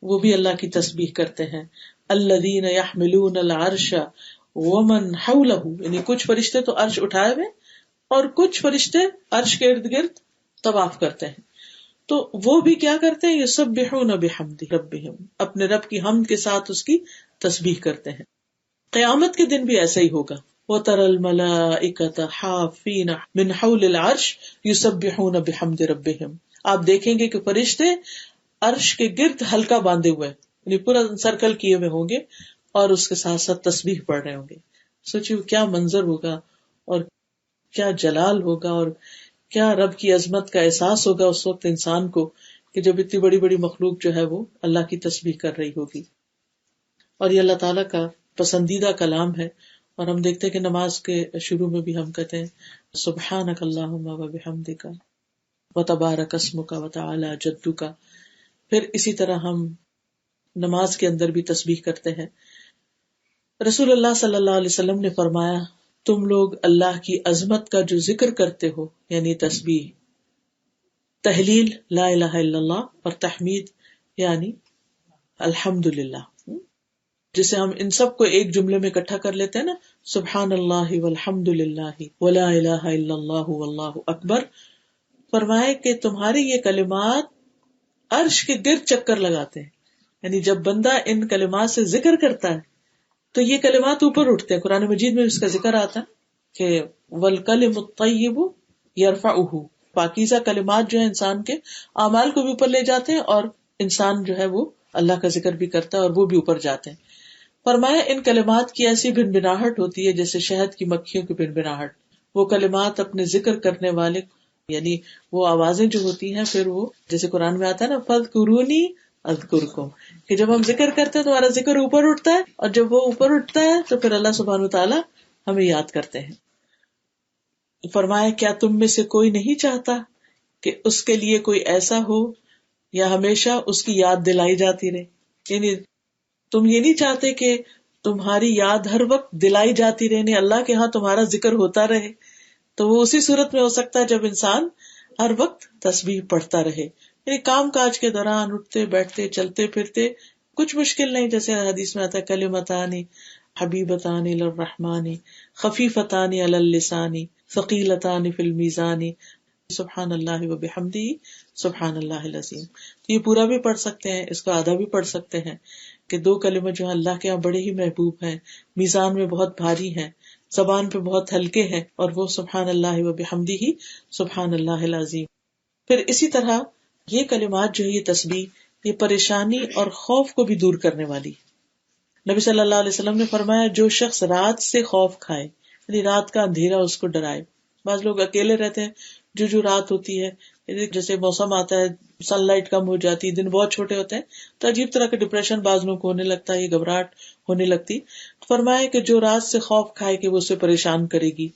وہ بھی اللہ کی تسبیح کرتے ہیں. الذین یحملون العرش ومن حولہ، یعنی کچھ فرشتے تو عرش اٹھائے ہوئے اور کچھ فرشتے عرش کے ارد گرد طواف کرتے ہیں. تو وہ بھی کیا کرتے ہیں، یسبحون بحمد ربہم، اپنے رب کی حمد کے ساتھ اس کی تسبیح کرتے ہیں. قیامت کے دن بھی ایسا ہی ہوگا. وَتَرَى الْمَلَائِكَةَ حَافِّينَ مِنْ حَوْلِ الْعَرْشِ يُسَبِّحُونَ بِحَمْدِ رَبِّهِمْ. آپ دیکھیں گے کہ فرشتے عرش کے گرد حلقہ باندھے ہوئے، یعنی پورا سرکل کیے ہوئے ہوں گے اور اس کے ساتھ ساتھ تسبیح پڑھ رہے ہوں گے. سوچیے کیا منظر ہوگا اور کیا جلال ہوگا اور کیا رب کی عظمت کا احساس ہوگا اس وقت انسان کو کہ جب اتنی بڑی بڑی مخلوق جو ہے وہ اللہ کی تسبیح کر رہی ہوگی. اور یہ اللہ تعالیٰ کا پسندیدہ کلام ہے. اور ہم دیکھتے ہیں کہ نماز کے شروع میں بھی ہم کہتے ہیں سبحانک اللہم و بحمدک و تبارک اسمک و تعالی جدک. پھر اسی طرح ہم نماز کے اندر بھی تسبیح کرتے ہیں. رسول اللہ صلی اللہ علیہ وسلم نے فرمایا تم لوگ اللہ کی عظمت کا جو ذکر کرتے ہو، یعنی تسبیح، تحلیل لا الہ الا اللہ اور تحمید یعنی الحمدللہ، جسے ہم ان سب کو ایک جملے میں اکٹھا کر لیتے ہیں نا، سبحان اللہ والحمد للہ ولا الہ الا اللہ واللہ اکبر. فرمائے کہ تمہارے یہ کلمات عرش کے گرد چکر لگاتے ہیں. یعنی جب بندہ ان کلمات سے ذکر کرتا ہے تو یہ کلمات اوپر اٹھتے ہیں. قرآن مجید میں اس کا ذکر آتا ہے کہ والکلم الطیب یرفعہ، پاکیزہ کلمات جو ہے انسان کے اعمال کو بھی اوپر لے جاتے ہیں اور انسان جو ہے وہ اللہ کا ذکر بھی کرتا ہے اور وہ بھی اوپر جاتے ہیں. فرمایا ان کلمات کی ایسی بنبناہٹ ہوتی ہے جیسے شہد کی مکھیوں کی بنبناہٹ. وہ کلمات اپنے ذکر کرنے والے، یعنی وہ آوازیں جو ہوتی ہیں، پھر وہ جیسے قرآن میں آتا ہے نا فاذکرونی اذکرکم، کہ جب ہم ذکر کرتے ہیں تو ہمارا ذکر اوپر اٹھتا ہے اور جب وہ اوپر اٹھتا ہے تو پھر اللہ سبحانہ وتعالی ہمیں یاد کرتے ہیں. فرمایا کیا تم میں سے کوئی نہیں چاہتا کہ اس کے لیے کوئی ایسا ہو یا ہمیشہ اس کی یاد دلائی جاتی رہے. یعنی تم یہ نہیں چاہتے کہ تمہاری یاد ہر وقت دلائی جاتی رہے، اللہ کے ہاں تمہارا ذکر ہوتا رہے. تو وہ اسی صورت میں ہو سکتا ہے جب انسان ہر وقت تسبیح پڑھتا رہے. یعنی کام کاج کے دوران اٹھتے بیٹھتے چلتے پھرتے کچھ مشکل نہیں، جیسے حدیث میں آتا ہے کلمتان حبیبتان الی الرحمن خفیفتان علی اللسان ثقیلتان فی المیزان سبحان اللہ و بحمدہ سبحان اللہ العظیم. تو یہ پورا بھی پڑھ سکتے ہیں، اس کو آدھا بھی پڑھ سکتے ہیں کہ دو کلمے جو ہیں اللہ کے یہاں بڑے ہی محبوب ہیں، میزان میں بہت بھاری ہیں، زبان پہ بہت ہلکے ہیں، اور وہ سبحان اللہ و بحمدہ سبحان اللہ العظیم. پھر اسی طرح یہ کلمات جو ہے، یہ تسبیح، یہ پریشانی اور خوف کو بھی دور کرنے والی. نبی صلی اللہ علیہ وسلم نے فرمایا جو شخص رات سے خوف کھائے، یعنی رات کا اندھیرا اس کو ڈرائے. بعض لوگ اکیلے رہتے ہیں، جو رات ہوتی ہے، جیسے موسم آتا ہے سن لائٹ کم ہو جاتی ہے، دن بہت چھوٹے ہوتے ہیں، تو عجیب طرح کا ڈپریشن بعض لوگوں کو ہونے لگتا ہے، یہ گھبراہٹ ہونے لگتی. فرمایا کہ جو رات سے خوف کھائے کہ وہ اسے پریشان کرے گی،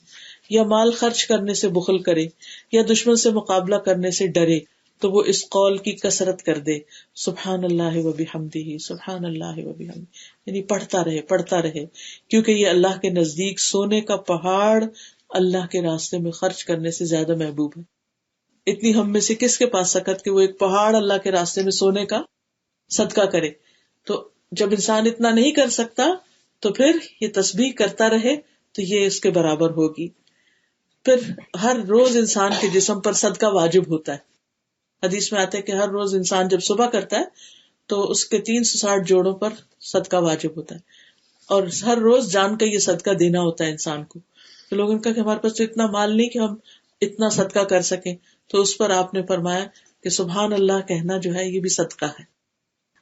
یا مال خرچ کرنے سے بخل کرے، یا دشمن سے مقابلہ کرنے سے ڈرے، تو وہ اس قول کی کثرت کر دے سبحان اللہ و بحمدہ سبحان اللہ و بحمدہ، یعنی پڑھتا رہے، کیونکہ یہ اللہ کے نزدیک سونے کا پہاڑ اللہ کے راستے میں خرچ کرنے سے زیادہ محبوب ہے. اتنی ہم میں سے کس کے پاس سکت کہ وہ ایک پہاڑ اللہ کے راستے میں سونے کا صدقہ کرے. تو جب انسان اتنا نہیں کر سکتا تو پھر یہ تسبیح کرتا رہے تو یہ اس کے برابر ہوگی. پھر ہر روز انسان کے جسم پر صدقہ واجب ہوتا ہے. حدیث میں آتا ہے کہ ہر روز انسان جب صبح کرتا ہے تو اس کے 360 جوڑوں پر صدقہ واجب ہوتا ہے. اور ہر روز جان کا یہ صدقہ دینا ہوتا ہے انسان کو. تو لوگوں کا کہ ہمارے پاس تو اتنا مال نہیں کہ ہم اتنا صدقہ کر سکیں, تو اس پر آپ نے فرمایا کہ سبحان اللہ کہنا جو ہے یہ بھی صدقہ ہے,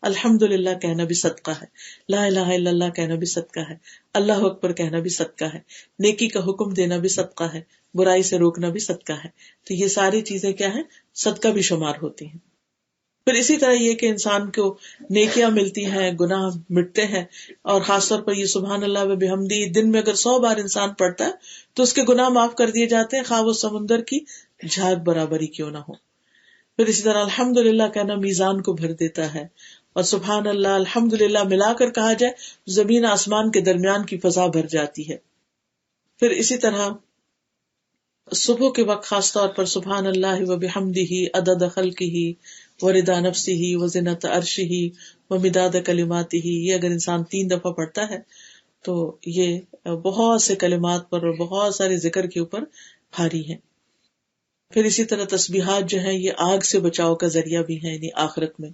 الحمدللہ کہنا بھی صدقہ ہے, لا الہ الا اللہ کہنا بھی صدقہ ہے, اللہ اکبر کہنا بھی صدقہ ہے, نیکی کا حکم دینا بھی صدقہ ہے, برائی سے روکنا بھی صدقہ ہے. تو یہ ساری چیزیں کیا ہیں, صدقہ بھی شمار ہوتی ہیں. پھر اسی طرح یہ کہ انسان کو نیکیاں ملتی ہیں, گناہ مٹتے ہیں, اور خاص طور پر یہ سبحان اللہ و بحمدی دن میں اگر 100 بار انسان پڑھتا ہے تو اس کے گناہ معاف کر دیے جاتے ہیں, خواہ وہ سمندر کی جھاگ برابر ہی کیوں نہ ہو. پھر اسی طرح الحمدللہ کہنا میزان کو بھر دیتا ہے, اور سبحان اللہ الحمدللہ ملا کر کہا جائے زمین آسمان کے درمیان کی فضا بھر جاتی ہے. پھر اسی طرح صبح کے وقت خاص طور پر سبحان اللہ و بحمدہ عدد خلقہ ورضا نفسہ وزنۃ عرشہ ومداد کلماتہ, یہ اگر انسان 3 دفعہ پڑھتا ہے تو یہ بہت سے کلمات پر اور بہت سارے ذکر کے اوپر بھاری ہیں. پھر اسی طرح تسبیحات جو ہیں یہ آگ سے بچاؤ کا ذریعہ بھی ہیں, یعنی آخرت میں,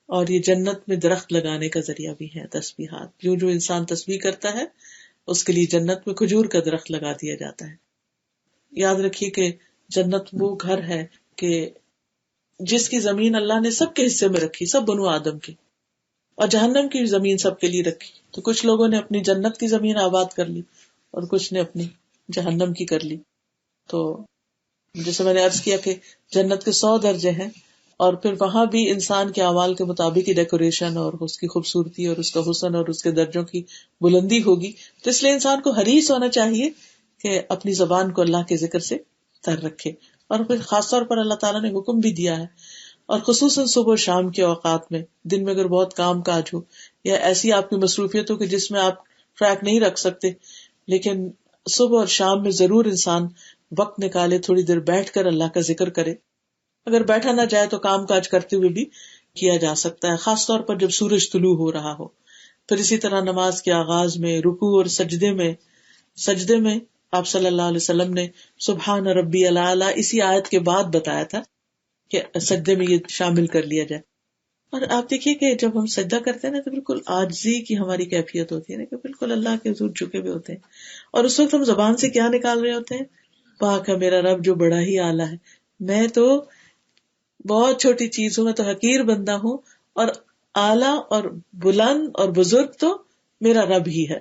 اور یہ جنت میں درخت لگانے کا ذریعہ بھی ہے تسبیحات. جو انسان تسبیح کرتا ہے اس کے لیے جنت میں کھجور کا درخت لگا دیا جاتا ہے. یاد رکھیے کہ جنت وہ گھر ہے کہ جس کی زمین اللہ نے سب کے حصے میں رکھی, سب بنو آدم کی, اور جہنم کی زمین سب کے لیے رکھی. تو کچھ لوگوں نے اپنی جنت کی زمین آباد کر لی اور کچھ نے اپنی جہنم کی کر لی. تو جیسے میں نے عرض کیا کہ جنت کے 100 درجے ہیں, اور پھر وہاں بھی انسان کے اعمال کے مطابق ہی ڈیکوریشن اور اس کی خوبصورتی اور اس کا حسن اور اس کے درجوں کی بلندی ہوگی. تو اس لیے انسان کو حریص ہونا چاہیے کہ اپنی زبان کو اللہ کے ذکر سے تر رکھے. اور پھر خاص طور پر اللہ تعالیٰ نے حکم بھی دیا ہے, اور خصوصاً صبح و شام کے اوقات میں, دن میں اگر بہت کام کاج ہو یا ایسی آپ کی مصروفیت ہو کہ جس میں آپ ٹریک نہیں رکھ سکتے, لیکن صبح اور شام میں ضرور انسان وقت نکالے, تھوڑی دیر بیٹھ کر اللہ کا ذکر کرے. اگر بیٹھا نہ جائے تو کام کاج کرتے ہوئے بھی کیا جا سکتا ہے, خاص طور پر جب سورج طلوع ہو رہا ہو. پھر اسی طرح نماز کے آغاز میں, رکوع اور سجدے میں آپ صلی اللہ علیہ وسلم نے سبحان ربی الاعلی اسی آیت کے بعد بتایا تھا کہ سجدے میں یہ شامل کر لیا جائے. اور آپ دیکھیے کہ جب ہم سجدہ کرتے ہیں نا تو بالکل عاجزی کی ہماری کیفیت ہوتی ہے نا, کہ بالکل اللہ کے حضور جھکے ہوئے ہوتے ہیں, اور اس وقت ہم زبان سے کیا نکال رہے ہوتے ہیں, پاک ہے میرا رب جو بڑا ہی اعلیٰ ہے, میں تو بہت چھوٹی چیز ہوں, میں تو حقیر بندہ ہوں, اور اعلیٰ اور بلند اور بزرگ تو میرا رب ہی ہے.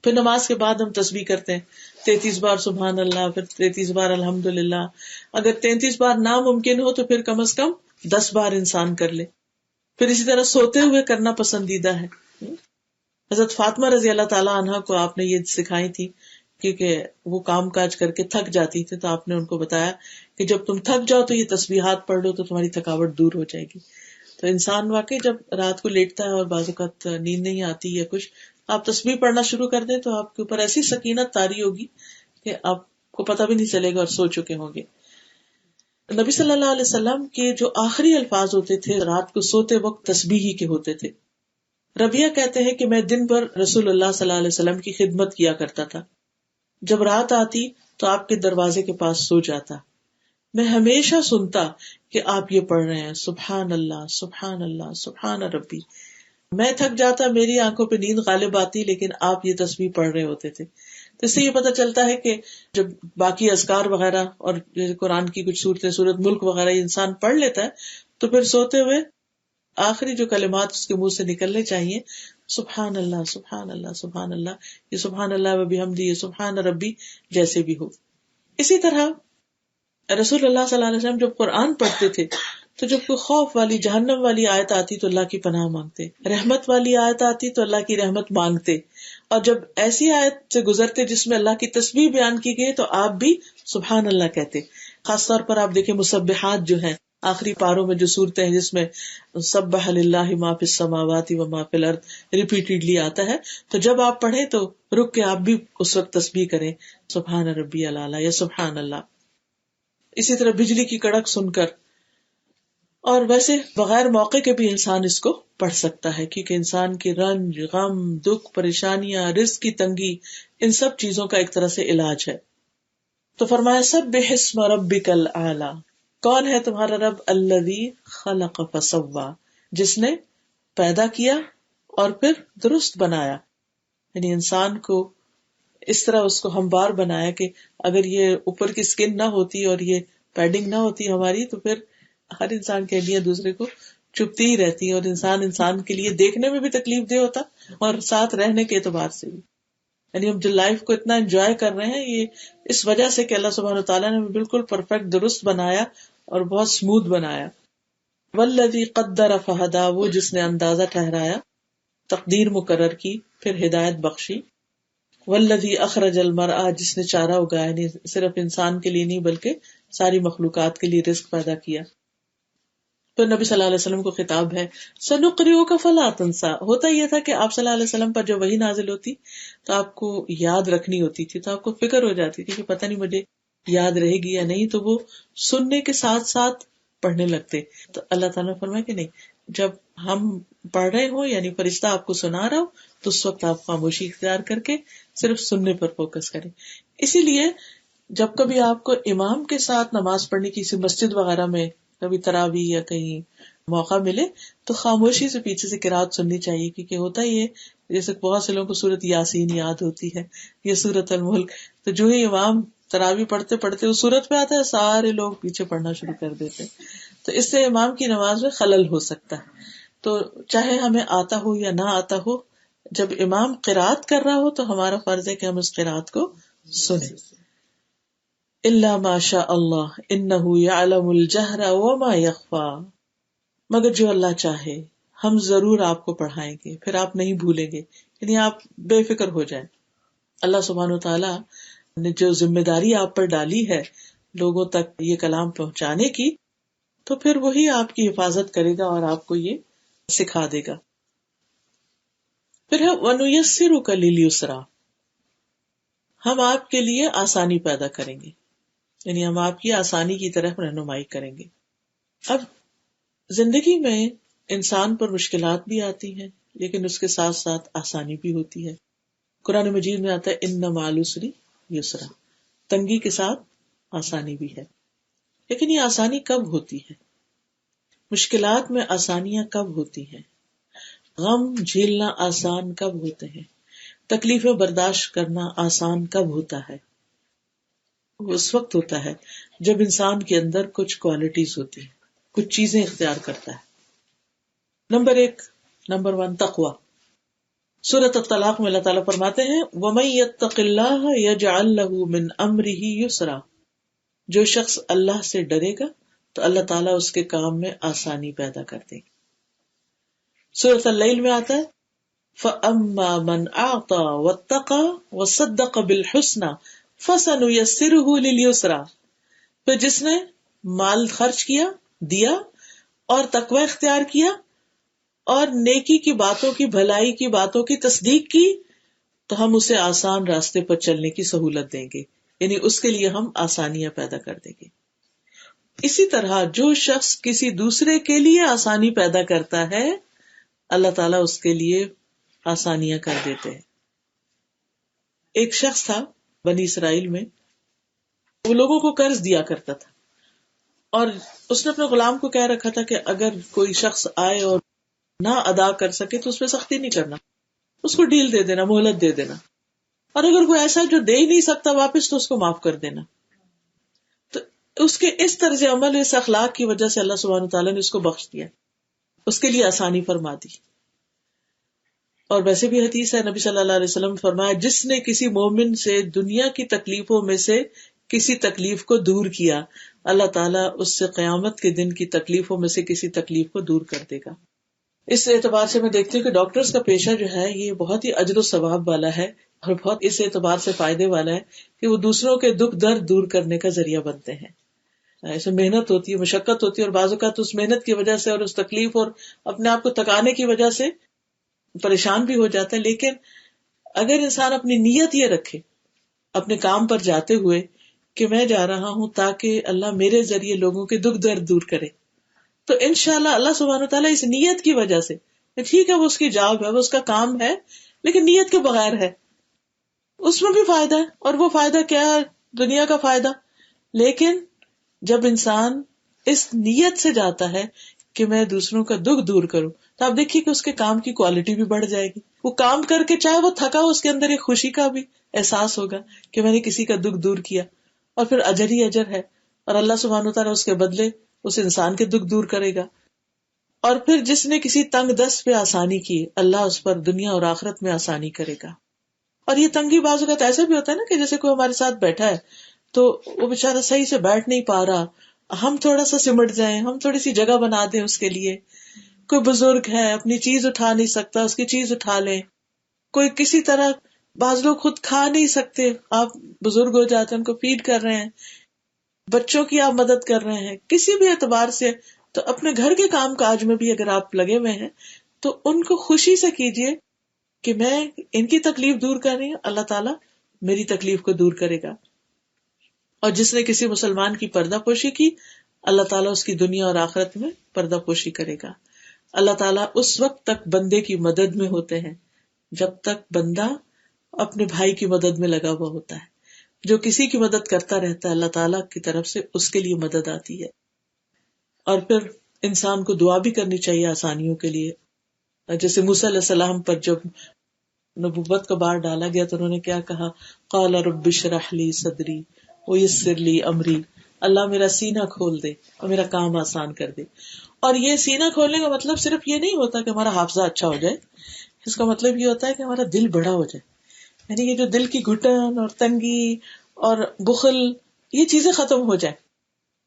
پھر نماز کے بعد ہم تسبیح کرتے ہیں 33 بار سبحان اللہ, پھر 33 بار الحمدللہ. اگر 33 بار ناممکن ہو تو پھر کم از کم 10 بار انسان کر لے. پھر اسی طرح سوتے ہوئے کرنا پسندیدہ ہے. حضرت فاطمہ رضی اللہ تعالیٰ عنہا کو آپ نے یہ سکھائی تھی, کیونکہ وہ کام کاج کر کے تھک جاتی تھی, تو آپ نے ان کو بتایا کہ جب تم تھک جاؤ تو یہ تسبیحات پڑھ لو تو تمہاری تھکاوٹ دور ہو جائے گی. تو انسان واقعی جب رات کو لیٹتا ہے اور بعض اوقات نیند نہیں آتی یا کچھ, آپ تسبیح پڑھنا شروع کر دیں تو آپ کے اوپر ایسی سکینت طاری ہوگی کہ آپ کو پتہ بھی نہیں چلے گا اور سو چکے ہوں گے. نبی صلی اللہ علیہ وسلم کے جو آخری الفاظ ہوتے تھے رات کو سوتے وقت تسبیح ہی کے ہوتے تھے. ربیہ کہتے ہیں کہ میں دن بھر رسول اللہ صلی اللہ علیہ وسلم کی خدمت کیا کرتا تھا, جب رات آتی تو آپ کے دروازے کے پاس سو جاتا. میں ہمیشہ سنتا کہ آپ یہ پڑھ رہے ہیں سبحان اللہ سبحان اللہ سبحان ربی. میں تھک جاتا, میری آنکھوں پہ نیند غالب آتی, لیکن آپ یہ تسبیح پڑھ رہے ہوتے تھے. تو اس سے یہ پتہ چلتا ہے کہ جب باقی اذکار وغیرہ اور قرآن کی کچھ صورتیں, سورت ملک وغیرہ انسان پڑھ لیتا ہے تو پھر سوتے ہوئے آخری جو کلمات اس کے منہ سے نکلنے چاہیے سبحان اللہ سبحان اللہ سبحان اللہ, یہ سبحان اللہ و بحمدہ, یہ سبحان ربی جیسے بھی ہو. اسی طرح رسول اللہ صلی اللہ علیہ وسلم جب قرآن پڑھتے تھے تو جب کوئی خوف والی جہنم والی آیت آتی تو اللہ کی پناہ مانگتے, رحمت والی آیت آتی تو اللہ کی رحمت مانگتے, اور جب ایسی آیت سے گزرتے جس میں اللہ کی تسبیح بیان کی گئی تو آپ بھی سبحان اللہ کہتے. خاص طور پر آپ دیکھیں مسبحات جو ہیں آخری پاروں میں جو صورتیں ہیں جس میں سبح للہ ما فی السماوات و ما فی الارض ریپیٹیڈلی آتا ہے, تو جب آپ پڑھیں تو رک کے آپ بھی اس وقت تسبیح کریں سبحان ربی الاعلی یا سبحان اللہ. اسی طرح بجلی کی کڑک سن کر, اور ویسے بغیر موقع کے بھی انسان اس کو پڑھ سکتا ہے, کیونکہ انسان کی رنج غم دکھ پریشانیاں رزق کی تنگی ان سب چیزوں کا ایک طرح سے علاج ہے. تو فرمایا سبح اسم ربک الاعلی, کون ہے تمہارا رب, الذی خلق فسوی, جس نے پیدا کیا اور پھر درست بنایا. یعنی انسان کو اس طرح اس کو ہموار بنایا کہ اگر یہ اوپر کی سکن نہ ہوتی اور یہ پیڈنگ نہ ہوتی ہماری تو پھر ہر انسان کے لیے دوسرے کو چپتی ہی رہتی اور انسان کے لیے دیکھنے میں بھی تکلیف دہ ہوتا اور ساتھ رہنے کے اعتبار سے بھی. یعنی ہم جو لائف کو اتنا انجوائے کر رہے ہیں یہ اس وجہ سے کہ اللہ سبحانہ وتعالیٰ نے بالکل پرفیکٹ درست بنایا اور بہت سموتھ بنایا. والذی قدر فہدا، وہ جس نے اندازہ ٹھہرایا، تقدیر مقرر کی، پھر ہدایت بخشی. والذی اخرج المرعى، جس نے چارہ اگایا، یعنی صرف انسان کے لیے نہیں بلکہ ساری مخلوقات کے لیے رزق پیدا کیا. پھر نبی صلی اللہ علیہ وسلم کو خطاب ہے، سنقرئک فلا تنسى. ہوتا یہ تھا کہ آپ صلی اللہ علیہ وسلم پر جب وحی نازل ہوتی تو آپ کو یاد رکھنی ہوتی تھی، تو آپ کو فکر ہو جاتی تھی کہ پتہ نہیں مجھے یاد رہے گی یا نہیں، تو وہ سننے کے ساتھ ساتھ پڑھنے لگتے. تو اللہ تعالیٰ نے فرمایا کہ نہیں، جب ہم پڑھ رہے ہوں یعنی فرشتہ آپ کو سنا رہا ہو تو اس وقت آپ خاموشی اختیار کر کے صرف سننے پر فوکس کریں. اسی لیے جب کبھی آپ کو امام کے ساتھ نماز پڑھنے کی کسی مسجد وغیرہ میں کبھی تراویح یا کہیں موقع ملے تو خاموشی سے پیچھے سے قرات سننی چاہیے، کیونکہ ہوتا ہی ہے جیسے بہت سے لوگوں کو سورت یاسین یاد ہوتی ہے یا سورت الملک، تو جو ہی امام تراویح پڑھتے پڑھتے اس سورت پہ آتا ہے سارے لوگ پیچھے پڑھنا شروع کر دیتے، تو اس سے امام کی نماز میں خلل ہو سکتا ہے. تو چاہے ہمیں آتا ہو یا نہ آتا ہو، جب امام قرات کر رہا ہو تو ہمارا فرض ہے کہ ہم اس قرات کو سنیں. الا ما شاء اللہ انہ یعلم الجہر وما یخفی، مگر جو اللہ چاہے ہم ضرور آپ کو پڑھائیں گے، پھر آپ نہیں بھولیں گے، یعنی آپ بے فکر ہو جائیں. اللہ سبحانہ وتعالیٰ نے جو ذمہ داری آپ پر ڈالی ہے لوگوں تک یہ کلام پہنچانے کی، تو پھر وہی آپ کی حفاظت کرے گا اور آپ کو یہ سکھا دے گا. پھر ہے وَنُيَسِّرُكَ لِلْيُسْرَىٰ، ہم آپ کے لیے آسانی پیدا کریں گے، یعنی ہم آپ کی آسانی کی طرف رہنمائی کریں گے. اب زندگی میں انسان پر مشکلات بھی آتی ہیں لیکن اس کے ساتھ ساتھ آسانی بھی ہوتی ہے. قرآن مجید میں آتا ہے اِنَّ مَعَ الْعُسْرِ یسرا، تنگی کے ساتھ آسانی بھی ہے. لیکن یہ آسانی کب ہوتی ہے؟ مشکلات میں آسانیاں کب ہوتی ہیں؟ غم جھیلنا آسان کب ہوتے ہیں؟ تکلیفیں برداشت کرنا آسان کب ہوتا ہے؟ وہ اس وقت ہوتا ہے جب انسان کے اندر کچھ کوالٹیز ہوتی ہیں، کچھ چیزیں اختیار کرتا ہے. نمبر 1 تقوی. سورۃ الطلاق میں اللہ تعالیٰ فرماتے ہیں وَمَن يَتَّقِ اللَّهَ يَجْعَل لَّهُ مِنْ أَمْرِهِ يُسْرًا، جو شخص اللہ سے ڈرے گا تو اللہ تعالیٰ اس کے کام میں آسانی پیدا کر دے گی. سورۃ اللیل میں آتا ہے فَأَمَّا مَنْ أَعْطَى وَاتَّقَى وَصَدَّقَ بِالْحُسْنَى فَسَنُيَسِّرُهُ لِلْيُسْرَىٰ، پھر جس نے مال خرچ کیا، دیا اور تقوی اختیار کیا اور نیکی کی باتوں کی، بھلائی کی باتوں کی تصدیق کی، تو ہم اسے آسان راستے پر چلنے کی سہولت دیں گے، یعنی اس کے لیے ہم آسانیاں پیدا کر دیں گے. اسی طرح جو شخص کسی دوسرے کے لیے آسانی پیدا کرتا ہے اللہ تعالیٰ اس کے لیے آسانیاں کر دیتے ہیں. ایک شخص تھا بنی اسرائیل میں، وہ لوگوں کو قرض دیا کرتا تھا اور اس نے اپنے غلام کو کہہ رکھا تھا کہ اگر کوئی شخص آئے اور نہ ادا کر سکے تو اس پہ سختی نہیں کرنا، اس کو ڈیل دے دینا، مہلت دے دینا، اور اگر کوئی ایسا جو دے ہی نہیں سکتا واپس تو اس کو معاف کر دینا. تو اس کے اس طرز عمل، اس اخلاق کی وجہ سے اللہ سبحانہ تعالیٰ نے اس کو بخش دیا، اس کے لیے آسانی فرما دی. اور ویسے بھی حدیث ہے، نبی صلی اللہ علیہ وسلم فرمایا جس نے کسی مومن سے دنیا کی تکلیفوں میں سے کسی تکلیف کو دور کیا، اللہ تعالیٰ اس سے قیامت کے دن کی تکلیفوں میں سے کسی تکلیف کو دور کر دے گا. اس اعتبار سے میں دیکھتی ہوں کہ ڈاکٹرز کا پیشہ جو ہے یہ بہت ہی اجر و ثواب والا ہے اور بہت اس اعتبار سے فائدے والا ہے کہ وہ دوسروں کے دکھ درد دور کرنے کا ذریعہ بنتے ہیں. ایسے محنت ہوتی ہے، مشقت ہوتی ہے، اور بعض اوقات اس محنت کی وجہ سے اور اس تکلیف اور اپنے آپ کو تکانے کی وجہ سے پریشان بھی ہو جاتا ہے. لیکن اگر انسان اپنی نیت یہ رکھے اپنے کام پر جاتے ہوئے کہ میں جا رہا ہوں تاکہ اللہ میرے ذریعے لوگوں کے دکھ درد دور کرے، تو انشاءاللہ اللہ سبحانہ تعالیٰ اس نیت کی وجہ سے، ٹھیک ہے وہ اس کی جاب ہے، وہ اس کا کام ہے، لیکن نیت کے بغیر ہے، اس میں بھی فائدہ ہے. اور وہ فائدہ کیا ہے؟ دنیا کا فائدہ. لیکن جب انسان اس نیت سے جاتا ہے کہ میں دوسروں کا دکھ دور کروں، تو آپ دیکھیے کہ اس کے کام کی کوالٹی بھی بڑھ جائے گی. وہ کام کر کے چاہے وہ تھکا ہو، اس کے اندر ایک خوشی کا بھی احساس ہوگا کہ میں نے کسی کا دکھ دور کیا، اور پھر اجر ہی اجر ہے، اور اللہ سبحانہ وتعالیٰ اس کے بدلے اس انسان کے دکھ دور کرے گا. اور پھر جس نے کسی تنگ دست پہ آسانی کی، اللہ اس پر دنیا اور آخرت میں آسانی کرے گا. اور یہ تنگی بعض اوقات ایسا بھی ہوتا ہے نا کہ جیسے کوئی ہمارے ساتھ بیٹھا ہے تو وہ بےچارا صحیح سے بیٹھ نہیں پا رہا، ہم تھوڑا سا سمٹ جائیں، ہم تھوڑی سی جگہ بنا دیں اس کے لیے. کوئی بزرگ ہے اپنی چیز اٹھا نہیں سکتا، اس کی چیز اٹھا لیں. کوئی کسی طرح، بعض لوگ خود کھا نہیں سکتے، آپ بزرگ ہو جاتے ہیں ان کو فیڈ کر رہے ہیں، بچوں کی آپ مدد کر رہے ہیں، کسی بھی اعتبار سے. تو اپنے گھر کے کام کاج میں بھی اگر آپ لگے ہوئے ہیں تو ان کو خوشی سے کیجئے کہ میں ان کی تکلیف دور کر رہی ہوں، اللہ تعالیٰ میری تکلیف کو دور کرے گا. اور جس نے کسی مسلمان کی پردہ پوشی کی، اللہ تعالیٰ اس کی دنیا اور آخرت میں پردہ پوشی کرے گا. اللہ تعالیٰ اس وقت تک بندے کی مدد میں ہوتے ہیں جب تک بندہ اپنے بھائی کی مدد میں لگا ہوا ہوتا ہے. جو کسی کی مدد کرتا رہتا ہے، اللہ تعالیٰ کی طرف سے اس کے لیے مدد آتی ہے. اور پھر انسان کو دعا بھی کرنی چاہیے آسانیوں کے لیے. جیسے موسیٰ علیہ السلام پر جب نبوت کا بار ڈالا گیا تو انہوں نے کیا کہا؟ قال رب اشرح لی صدری ویسر لی امری، اللہ میرا سینہ کھول دے اور میرا کام آسان کر دے. اور یہ سینہ کھولنے کا مطلب صرف یہ نہیں ہوتا کہ ہمارا حافظہ اچھا ہو جائے، اس کا مطلب یہ ہوتا ہے کہ ہمارا دل بڑا ہو جائے. یعنی یہ جو دل کی گھٹن اور تنگی اور بخل، یہ چیزیں ختم ہو جائیں.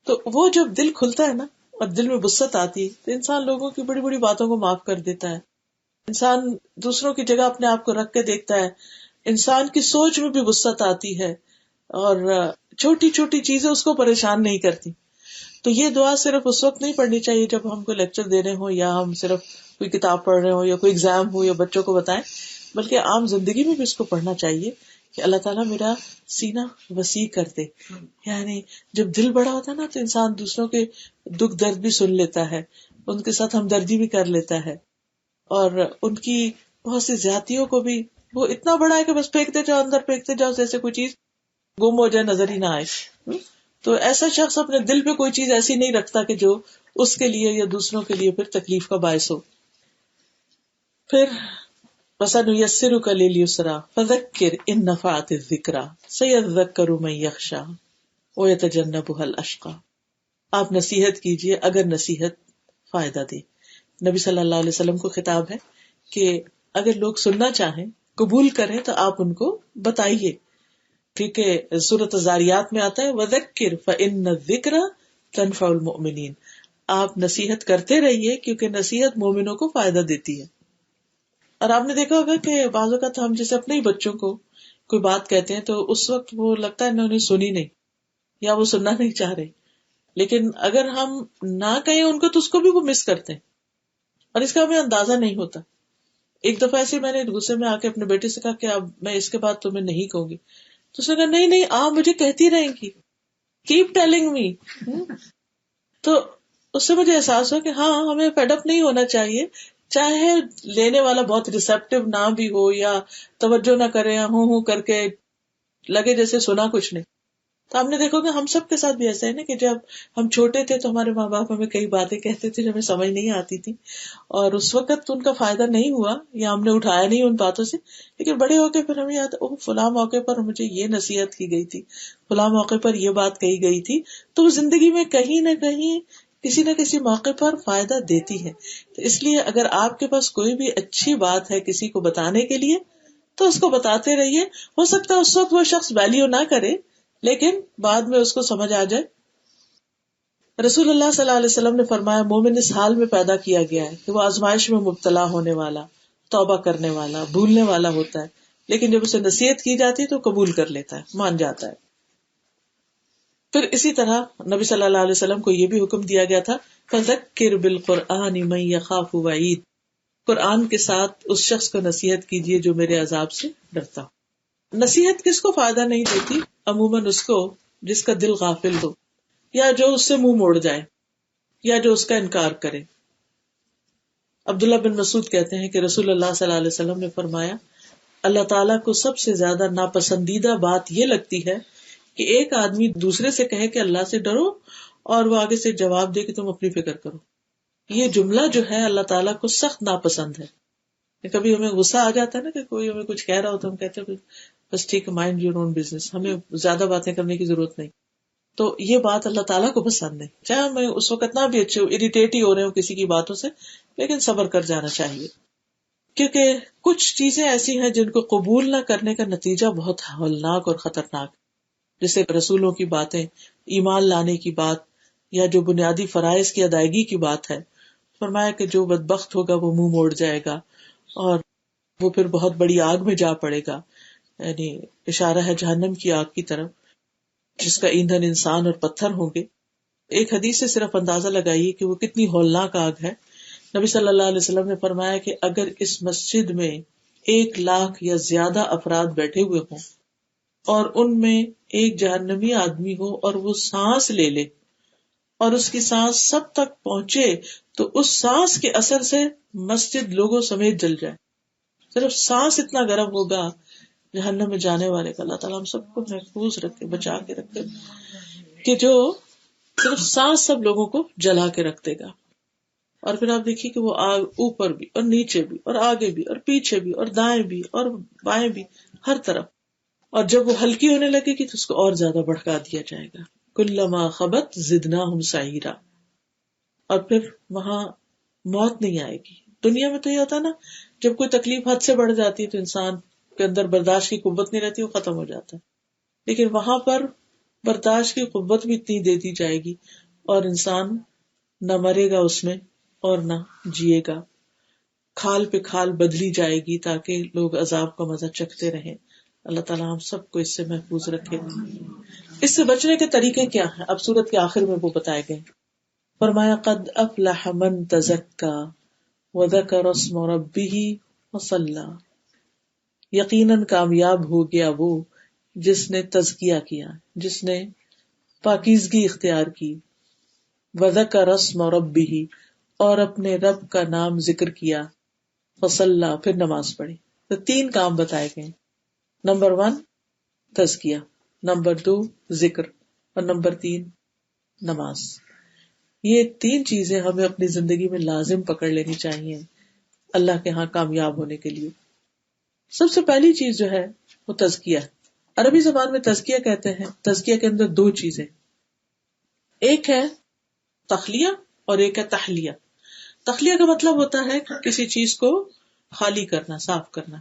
تو وہ جب دل کھلتا ہے نا اور دل میں وسعت آتی ہے تو انسان لوگوں کی بڑی بڑی باتوں کو معاف کر دیتا ہے. انسان دوسروں کی جگہ اپنے آپ کو رکھ کے دیکھتا ہے. انسان کی سوچ میں بھی وسعت آتی ہے اور چھوٹی چھوٹی چیزیں اس کو پریشان نہیں کرتی. تو یہ دعا صرف اس وقت نہیں پڑھنی چاہیے جب ہم کوئی لیکچر دے رہے ہوں یا ہم صرف کوئی کتاب پڑھ رہے ہوں یا کوئی ایگزام ہو یا بچوں کو بتائیں، بلکہ عام زندگی میں بھی اس کو پڑھنا چاہیے کہ اللہ تعالیٰ میرا سینہ وسیع کر دے. یعنی جب دل بڑا ہوتا ہے نا تو انسان دوسروں کے دکھ درد بھی سن لیتا ہے، ان کے ساتھ ہمدردی بھی کر لیتا ہے، اور ان کی بہت سی زیادتیوں کو بھی، وہ اتنا بڑا ہے کہ بس پھینکتے جاؤ، اندر پھینکتے جاؤ جیسے کوئی چیز گم ہو جائے، نظر ہی نہ آئے. تو ایسا شخص اپنے دل پہ کوئی چیز ایسی نہیں رکھتا کہ جو اس کے لیے یا دوسروں کے لیے پھر تکلیف کا باعث ہو. پھر وَسَنُيَسِّرُكَ لِلْيُسْرَىٰ فَذَكِّرْ إِن نَّفَعَتِ الذِّكْرَىٰ سَيَذَّكَّرُ مَن يَخْشَىٰ وَيَتَجَنَّبُهَا الْأَشْقَىٰ. آپ نصیحت کیجئے اگر نصیحت فائدہ دے. نبی صلی اللہ علیہ وسلم کو خطاب ہے کہ اگر لوگ سننا چاہیں، قبول کریں تو آپ ان کو بتائیے. کیونکہ سورۃ الذاریات میں آتا ہے وَذَكِّرْ فَإِنَّ الذِّكْرَىٰ تَنفَعُ الْمُؤْمِنِينَ. آپ نصیحت کرتے رہیے کیونکہ نصیحت مومنوں کو فائدہ دیتی ہے. اور آپ نے دیکھا ہوگا کہ بعض اوقات ہم جیسے اپنے ہی بچوں کو کوئی بات کہتے ہیں تو اس وقت وہ لگتا ہے انہوں نے سنی نہیں یا وہ سننا نہیں چاہ رہے، لیکن اگر ہم نہ کہیں ان کو تو اس کو بھی وہ مس کرتے ہیں اور اس کا ہمیں اندازہ نہیں ہوتا. ایک دفعہ ایسے میں نے غصے میں آ کے اپنے بیٹے سے کہا کہ اب میں اس کے بعد تمہیں نہیں کہوں گی، تو اس نے کہا نہیں آپ مجھے کہتی رہیں گی، کیپ ٹیلنگ می. تو اس سے مجھے احساس ہوا کہ ہاں ہمیں فیڈ اپ نہیں ہونا چاہیے، چاہے لینے والا بہت ریسیپٹیو نہ بھی ہو یا توجہ نہ کرے یا ہوں کر کے لگے جیسے سنا کچھ نہیں. تو ہم نے دیکھو کہ ہم سب کے ساتھ بھی ایسا ہے نا کہ جب ہم چھوٹے تھے تو ہمارے ماں باپ ہمیں کئی باتیں کہتے تھے جو ہمیں سمجھ نہیں آتی تھی اور اس وقت ان کا فائدہ نہیں ہوا یا ہم نے اٹھایا نہیں ان باتوں سے، لیکن بڑے ہو کے پھر ہمیں یاد فلاں موقع پر مجھے یہ نصیحت کی گئی تھی، فلاں موقع پر یہ بات کہی گئی تھی. تو وہ زندگی میں کہیں نہ کہیں کسی نہ کسی موقع پر فائدہ دیتی ہے. تو اس لیے اگر آپ کے پاس کوئی بھی اچھی بات ہے کسی کو بتانے کے لیے تو اس کو بتاتے رہیے. ہو سکتا ہے اس وقت وہ شخص ویلیو نہ کرے لیکن بعد میں اس کو سمجھ آ جائے. رسول اللہ صلی اللہ علیہ وسلم نے فرمایا مومن اس حال میں پیدا کیا گیا ہے کہ وہ آزمائش میں مبتلا ہونے والا، توبہ کرنے والا، بھولنے والا ہوتا ہے، لیکن جب اسے نصیحت کی جاتی ہے تو قبول کر لیتا ہے، مان جاتا ہے. پھر اسی طرح نبی صلی اللہ علیہ وسلم کو یہ بھی حکم دیا گیا تھا فَذَكِّرْ بِالْقُرْآنِ مَن يَخَافُ وَعِيدٍ. قرآن کے ساتھ اس شخص کو نصیحت کیجیے جو میرے عذاب سے ڈرتا ہو. نصیحت کس کو فائدہ نہیں دیتی؟ عموماً اس کو جس کا دل غافل ہو یا جو اس سے منہ موڑ جائے یا جو اس کا انکار کرے. عبداللہ بن مسعود کہتے ہیں کہ رسول اللہ صلی اللہ علیہ وسلم نے فرمایا اللہ تعالیٰ کو سب سے زیادہ ناپسندیدہ بات یہ لگتی ہے کہ ایک آدمی دوسرے سے کہے کہ اللہ سے ڈرو اور وہ آگے سے جواب دے کہ تم اپنی فکر کرو. یہ جملہ جو ہے اللہ تعالیٰ کو سخت ناپسند ہے. کبھی ہمیں غصہ آ جاتا ہے نا کہ کوئی ہمیں کچھ کہہ رہا ہو تو ہم کہتے ہیں بس ٹھیک ہے، مائنڈ یور اون بزنس، ہمیں زیادہ باتیں کرنے کی ضرورت نہیں. تو یہ بات اللہ تعالیٰ کو پسند نہیں. چاہے ہمیں اس وقت نہ بھی اچھے ہو، اریٹیٹ ہی ہو رہے ہو کسی کی باتوں سے، لیکن صبر کر جانا چاہیے. کیونکہ کچھ چیزیں ایسی ہیں جن کو قبول نہ کرنے کا نتیجہ بہت ہولناک اور خطرناک، جیسے رسولوں کی باتیں، ایمان لانے کی بات، یا جو بنیادی فرائض کی ادائیگی کی بات ہے. فرمایا کہ جو بدبخت ہوگا وہ منہ موڑ جائے گا اور وہ پھر بہت بڑی آگ میں جا پڑے گا. یعنی اشارہ ہے جہنم کی آگ کی طرف، جس کا ایندھن انسان اور پتھر ہوں گے. ایک حدیث سے صرف اندازہ لگائیے کہ وہ کتنی ہولناک آگ ہے. نبی صلی اللہ علیہ وسلم نے فرمایا کہ اگر اس مسجد میں 1,00,000 یا زیادہ افراد بیٹھے ہوئے ہوں اور ان میں ایک جہنمی آدمی ہو اور وہ سانس لے لے اور اس کی سانس سب تک پہنچے تو اس سانس کے اثر سے مسجد لوگوں سمیت جل جائے. صرف سانس اتنا گرم ہوگا جہنم میں جانے والے کا. اللہ تعالیٰ ہم سب کو محفوظ رکھے، بچا کے رکھے، کہ جو صرف سانس سب لوگوں کو جلا کے رکھ دے گا. اور پھر آپ دیکھیے کہ وہ آگ اوپر بھی اور نیچے بھی اور آگے بھی اور پیچھے بھی اور دائیں بھی اور بائیں بھی، ہر طرف. اور جب وہ ہلکی ہونے لگے گی تو اس کو اور زیادہ بھڑکا دیا جائے گا. کلما خبت زدناہم سعیرا. اور پھر وہاں موت نہیں آئے گی. دنیا میں تو یہ ہوتا نا، جب کوئی تکلیف حد سے بڑھ جاتی ہے تو انسان کے اندر برداشت کی قوت نہیں رہتی، وہ ختم ہو جاتا ہے. لیکن وہاں پر برداشت کی قوت بھی اتنی دے دی جائے گی اور انسان نہ مرے گا اس میں اور نہ جیے گا. کھال پہ کھال بدلی جائے گی تاکہ لوگ عذاب کا مزہ چکھتے رہیں. اللہ تعالیٰ ہم سب کو اس سے محفوظ رکھے. اس سے بچنے کے طریقے کیا ہیں اب سورت کے آخر میں وہ بتائے گئے. فرمایا قد افلح من تزکا وذکر اسم ربہ وصلی. یقیناً کامیاب ہو گیا وہ جس نے تزکیہ کیا، جس نے پاکیزگی اختیار کی. وذکر اسم ربہ، اور اپنے رب کا نام ذکر کیا. وصلی، پھر نماز پڑھی. تو 3 کام بتائے گئے. نمبر 1 تزکیہ، نمبر 2 ذکر، اور نمبر 3 نماز. یہ 3 چیزیں ہمیں اپنی زندگی میں لازم پکڑ لینی چاہیے اللہ کے ہاں کامیاب ہونے کے لیے. سب سے پہلی چیز جو ہے وہ تزکیہ. عربی زبان میں تزکیہ کہتے ہیں. تزکیہ کے اندر 2 چیزیں، ایک ہے تخلیہ اور ایک ہے تحلیہ. تخلیہ کا مطلب ہوتا ہے کہ کسی چیز کو خالی کرنا، صاف کرنا.